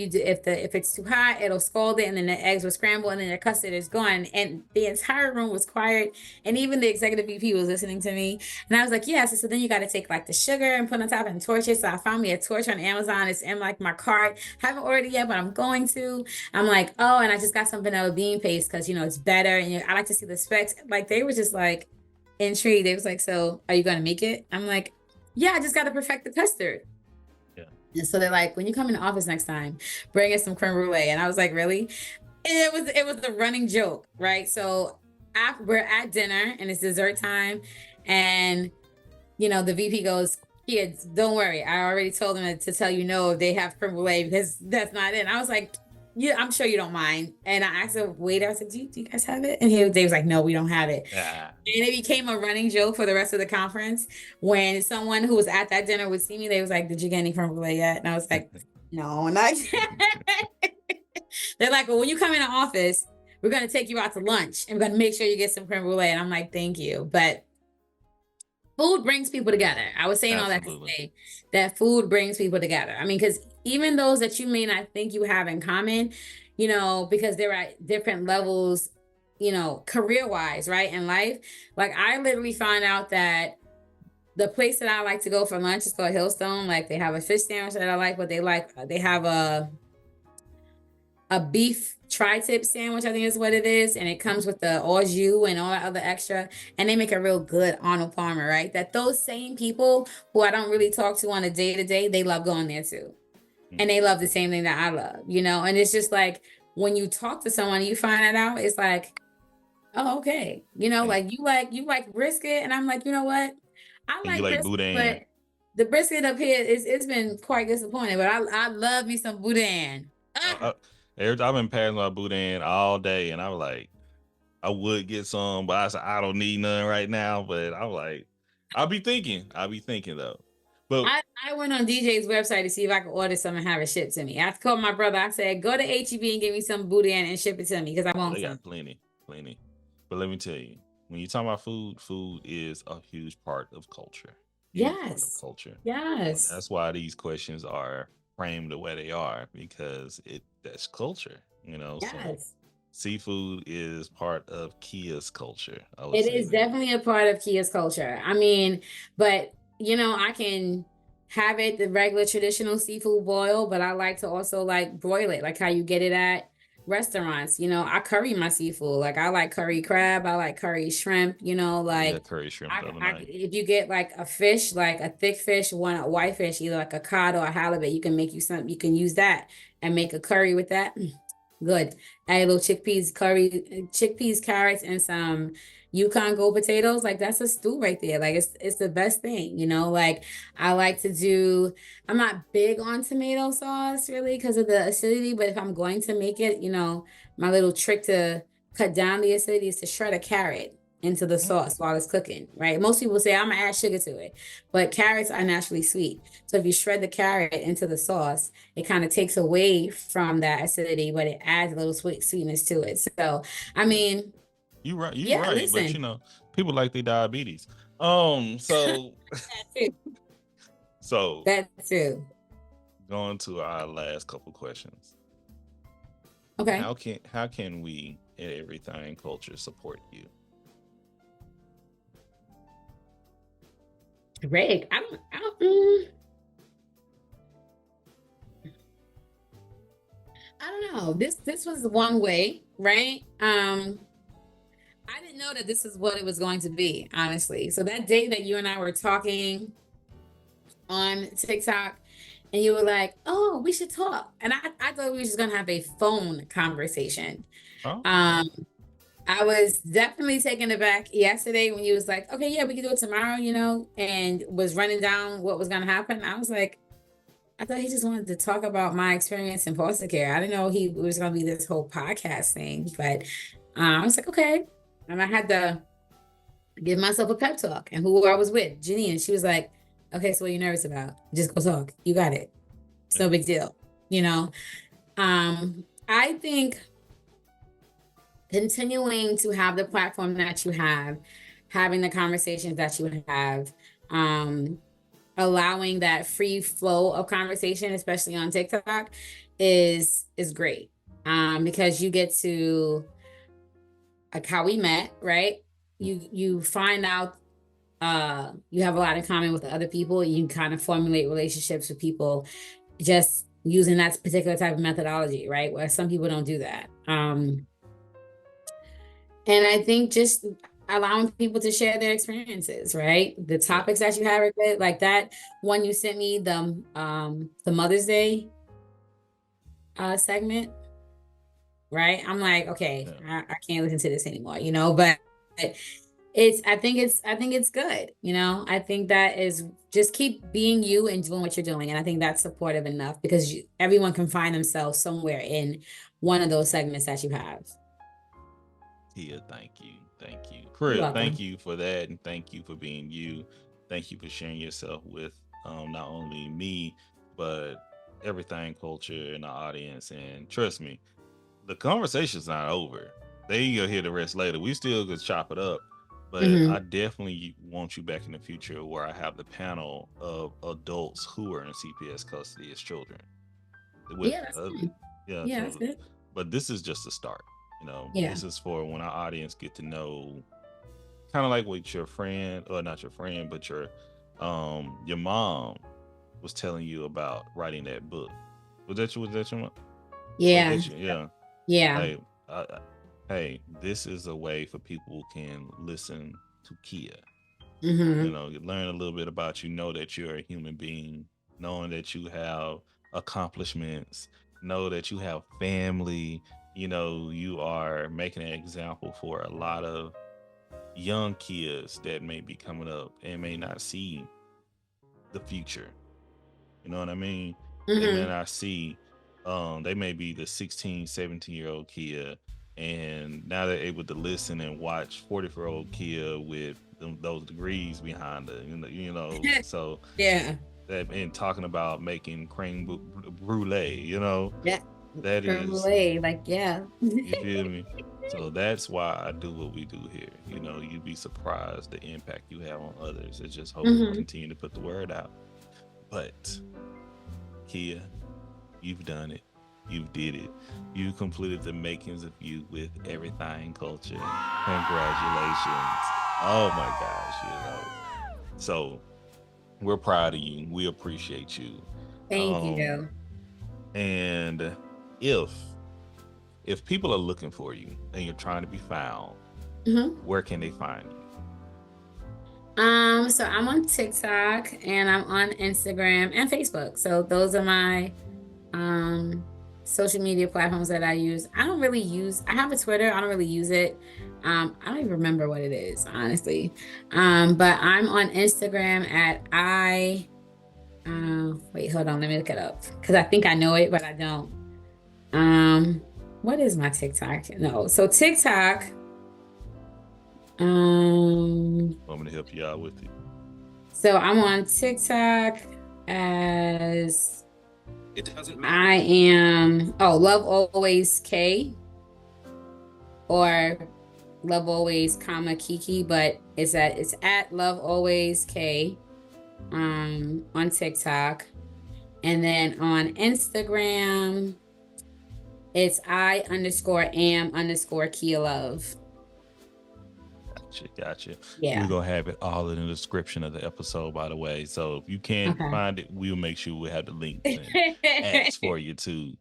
it's too hot, it'll scald it, and then the eggs will scramble, and then the custard is gone. And the entire room was quiet, and even the executive VP was listening to me. And I was like, yeah. So then you got to take like the sugar and put on top and torch it. So I found me a torch on Amazon. It's in like my cart. Haven't ordered it yet, but I'm going to. I'm like, oh, and I just got some vanilla bean paste because it's better, and I like to see the specs. Like they were just like intrigued. They was like, so are you gonna make it? I'm like, yeah, I just got to perfect the custard. Yeah. And so they're like, when you come in the office next time, bring us some creme brulee. And I was like, really? And it was a running joke, right? So we're at dinner and it's dessert time, and the VP goes, kids, don't worry. I already told them to tell you no if they have creme brulee, because that's not it. And I was like, yeah, I'm sure you don't mind. And I asked the waiter, I said, do you guys have it? And they was like, no, we don't have it. Yeah. And it became a running joke for the rest of the conference. When someone who was at that dinner would see me, they was like, did you get any creme brulee yet? And I was like, no, not yet. They're like, well, when you come in the office, we're going to take you out to lunch, and we're going to make sure you get some creme brulee. And I'm like, thank you. But food brings people together. I was saying all that to say that food brings people together. I mean, because even those that you may not think you have in common, because they're at different levels, career-wise, right, in life. Like I literally found out that the place that I like to go for lunch is called Hillstone. Like they have a fish sandwich that I like, but they have a beef tri-tip sandwich, I think is what it is. And it comes with the au jus and all that other extra. And they make a real good Arnold Palmer, right? That those same people who I don't really talk to on a day-to-day, they love going there too. And they love the same thing that I love, And it's just like, when you talk to someone, you find that out, it's like, oh, okay. Like you like brisket. And I'm like, you know what? I And you like like brisket, boudin. but the brisket up here it's been quite disappointing, but I love me some boudin. I've been passing my boudin all day, and I was like, I would get some, but I said I don't need none right now. But I'm like, I'll be thinking though. But I went on DJ's website to see if I could order some and have it shipped to me. I called my brother. I said, go to HEB and give me some boudin and ship it to me, because I want they some. got plenty. But let me tell you, when you talk about food is a huge part of culture. Yes. Yes. That's why these questions are framed the way they are, because that's culture. Yes. So seafood is part of Kia's culture. It is definitely a part of Kia's culture. I mean, but I can have it the regular traditional seafood boil, but I like to also like broil it, like how you get it at restaurants. I curry my seafood. Like I like curry crab, I like curry shrimp, like curry shrimp if you get like a fish, like a thick fish, a white fish, either like a cod or a halibut, you can make you some, you can use that and make a curry with that. Good. Add a little chickpeas, carrots, and some Yukon Gold potatoes. Like that's a stew right there. Like it's the best thing, Like I like to do. I'm not big on tomato sauce really because of the acidity, but if I'm going to make it, my little trick to cut down the acidity is to shred a carrot into the sauce while it's cooking, right? Most people say I'm gonna add sugar to it, but carrots are naturally sweet. So if you shred the carrot into the sauce, it kind of takes away from that acidity, but it adds a little sweetness to it. So, I mean, you're right. Listen. But people like their diabetes. So So That too. going to our last couple questions. Okay. How can we at Everything Culture support you? Greg, I don't know. This was one way, right? I didn't know that this is what it was going to be, honestly. So that day that you and I were talking on TikTok, and you were like, "Oh, we should talk," and I thought we were just gonna have a phone conversation. Oh, Um, I was definitely taken aback yesterday when you was like, "Okay, yeah, we can do it tomorrow," and was running down what was gonna happen. I was like, I thought he just wanted to talk about my experience in foster care. I didn't know he was going to be this whole podcast thing, but I was like, okay. And I had to give myself a pep talk. And who I was with, Jenny, and she was like, okay, so what are you nervous about? Just go talk. You got it. It's no big deal. I think continuing to have the platform that you have, having the conversations that you have, allowing that free flow of conversation, especially on TikTok, is great. Because you get to, like how we met, right? You find out you have a lot in common with other people. You can kind of formulate relationships with people just using that particular type of methodology, right? Where some people don't do that. And I think just allowing people to share their experiences, right? The topics that you have are good. Like that one you sent me, the Mother's Day segment, right? I'm like, okay, I can't listen to this anymore, but I think it's good. I think that is just keep being you and doing what you're doing. And I think that's supportive enough because everyone can find themselves somewhere in one of those segments that you have. Yeah, thank you. Thank you. You're Crib, welcome. thank you for that. And thank you for being you. Thank you for sharing yourself with not only me, but Everything Culture in the audience. And trust me, the conversation's not over. They gonna hear the rest later. We still could chop it up. But I definitely want you back in the future where I have the panel of adults who are in CPS custody as children. With Yeah, that's good. Yeah, that's so good. but this is just a start. Yeah. This is for when our audience get to know kind of like what your friend, or not your friend, but your mom was telling you about writing that book. Was that your mom? Yeah. Yeah. Yeah. Like, hey, this is a way for people can listen to Kia. You learn a little bit about you, know that you're a human being, knowing that you have accomplishments, know that you have family, you are making an example for a lot of young kids that may be coming up and may not see the future. You know what I mean? They may not see, they may be the 16, 17-year-old kid, and now they're able to listen and watch 40-year-old kid with those degrees behind it, so Yeah. that, and talking about making creme brulee, Yeah. that is, Like, yeah. you feel me? So that's why I do what we do here. You'd be surprised the impact you have on others. It's just hope you continue to put the word out. But Kia, you've done it. You did it. You completed the makings of you with Everything Culture. Congratulations. Oh my gosh, So we're proud of you. We appreciate you. Thank you. And if people are looking for you and you're trying to be found, where can they find you? So I'm on TikTok and I'm on Instagram and Facebook. So those are my social media platforms that I use. I have a Twitter. I don't really use it. I don't even remember what it is, honestly. But I'm on Instagram at wait, hold on, let me look it up. Because I think I know it, but I don't. What is my TikTok? No, so TikTok. I'm gonna help you out with it. So I'm on TikTok as It doesn't matter. I am Love Always K or Love Always, comma Kiki, but it's at Love Always K. on TikTok. And then on Instagram, it's I_am_Kia Love. Gotcha. Yeah. We're gonna have it all in the description of the episode, by the way. So if you can't Okay. find it, we'll make sure we have the links and ads for you too.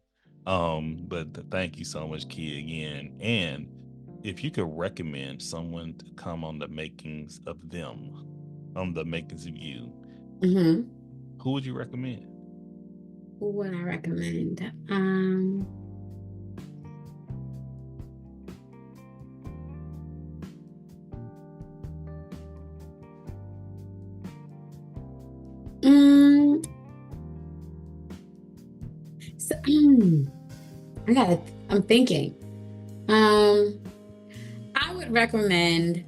Thank you so much, Kia, again. And if you could recommend someone to come on the makings of them, on the makings of you, Mm-hmm. who would you recommend? Who would I recommend? So, I'm thinking. I would recommend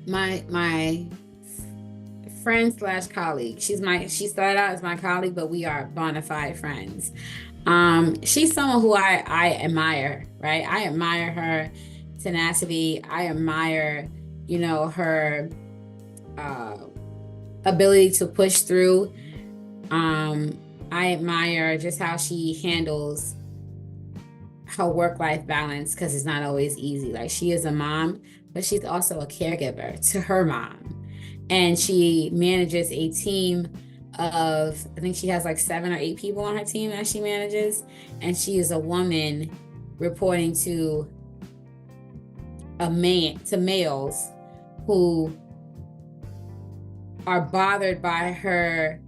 my friend slash colleague. She started out as my colleague, but we are bona fide friends. She's someone who I admire, right? I admire her tenacity. I admire, her ability to push through. I admire just how she handles her work-life balance, because it's not always easy. Like, she is a mom, but she's also a caregiver to her mom. And she manages a team of, I think she has like 7 or 8 people on her team that she manages. And she is a woman reporting to males who are bothered by her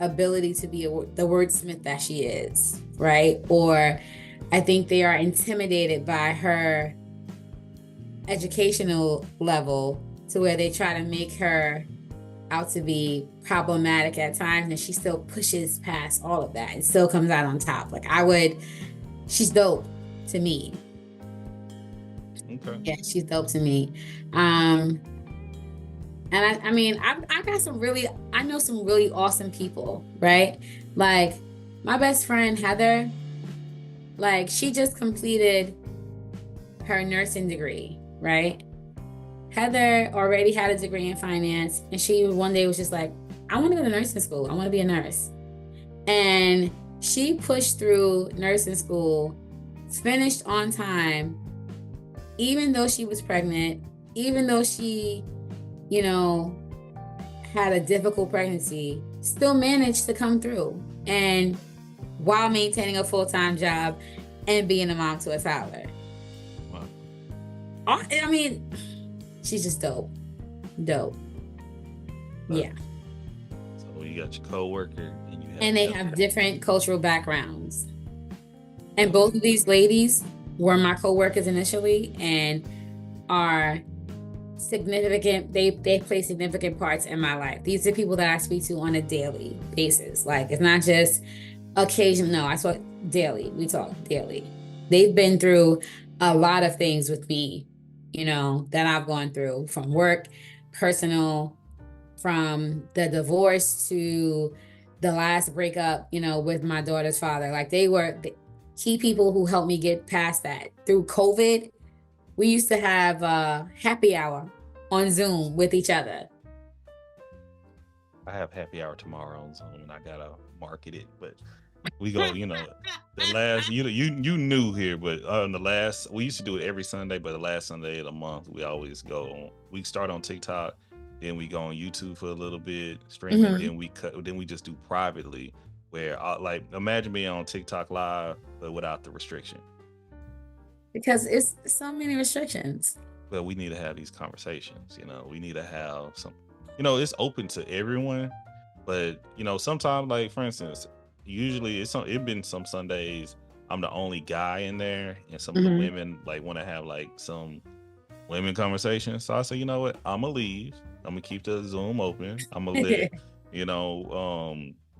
ability to be the wordsmith that she is, right? Or I think they are intimidated by her educational level, to where they try to make her out to be problematic at times, and she still pushes past all of that and still comes out on top. She's dope to me. Okay. Yeah, she's dope to me. And I mean, I know some really awesome people, right? Like, my best friend, Heather, like, she just completed her nursing degree, right? Heather already had a degree in finance, and she one day was just like, I want to go to nursing school. I want to be a nurse. And she pushed through nursing school, finished on time, even though she was pregnant, even though she, had a difficult pregnancy, still managed to come through, and while maintaining a full-time job and being a mom to a toddler. Wow. I mean, she's just dope. Yeah. So you got your coworker, and you have And they have different cultural backgrounds. And both of these ladies were my coworkers initially, and are significant. They play significant parts in my life. These are people that I speak to on a daily basis. Like, it's not just occasional. No, I talk daily. We talk daily. They've been through a lot of things with me, that I've gone through, from work, personal, from the divorce to the last breakup, with my daughter's father. Like, they were the key people who helped me get past that. Through COVID, we used to have happy hour on Zoom with each other. I have happy hour tomorrow on Zoom, and I gotta market it, but we go, the last, you new here, but on the last, we used to do it every Sunday, but the last Sunday of the month, we always we start on TikTok, then we go on YouTube for a little bit, streaming, then we just do privately, where like, imagine being on TikTok live, but without the restriction. Because it's so many restrictions. But we need to have these conversations, we need to have some, it's open to everyone, but sometimes, like, for instance, usually it's been some Sundays I'm the only guy in there, and some of the women like want to have like some women conversations. So I say, you know what, I'm gonna leave. I'm gonna keep the Zoom open. I'm gonna let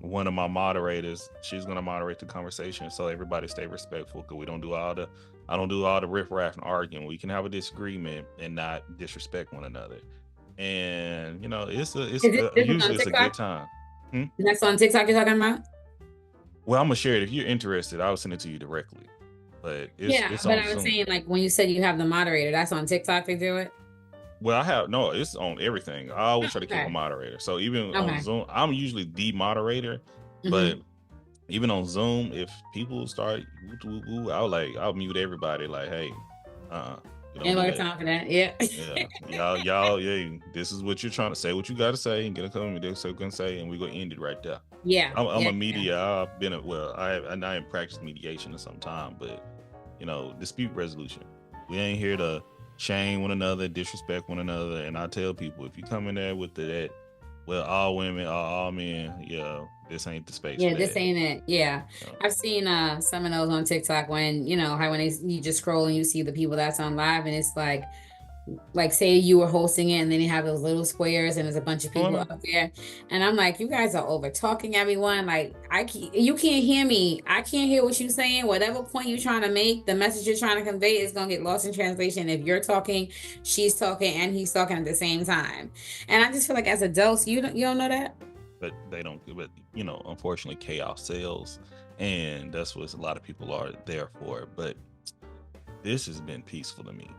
one of my moderators, she's gonna moderate the conversation, so everybody stay respectful, because I don't do all the riffraff and arguing. We can have a disagreement and not disrespect one another. And usually it's a good time. That's on TikTok you're talking about? Well, I'm gonna share it. If you're interested, I'll send it to you directly. But it's but I was saying, like, when you said you have the moderator, that's on TikTok they do it? Well, I have no. It's on everything. I always try to keep a Okay. moderator. So even on Okay. Zoom, I'm usually the moderator. But Mm-hmm. even on Zoom, if people start woo, woo, woo, I'll mute everybody. Like, hey, you don't Ain't do no that. time for that. Yeah. Yeah, y'all, yeah. This is what you're trying to say. What you got to say, and get a comment. This what you can say, and we gonna end it right there. Yeah. I'm Yeah. a media. I've been I haven't practiced mediation in some time, but dispute resolution. We ain't here to shame one another, disrespect one another. And I tell people, if you come in there with that, well, all women or all men, this ain't the space Yeah, for this that. ain't it. Yeah. You know? I've seen some of those on TikTok when, how when you just scroll and you see the people that's on live and it's like say you were hosting it and then you have those little squares and there's a bunch of Oh people no, up there and I'm like, you guys are over talking everyone. Like you can't hear me. I can't hear what you're saying. Whatever point you're trying to make, the message you're trying to convey is going to get lost in translation if you're talking, she's talking, and he's talking at the same time. And I just feel like as adults, you don't know that. but they don't. But unfortunately, chaos sells, and that's what a lot of people are there for. But this has been peaceful to me.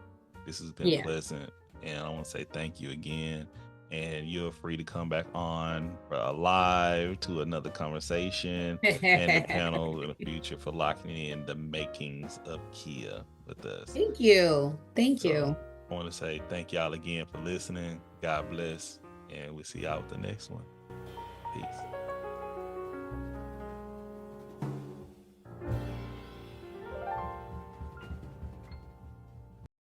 This has been Yeah. pleasant, and I want to say thank you again. And you're free to come back on live to another conversation and the panel in the future for locking in the makings of Kia with us. Thank you. Thank So you. I want to say thank y'all again for listening. God bless, and we'll see y'all with the next one. Peace.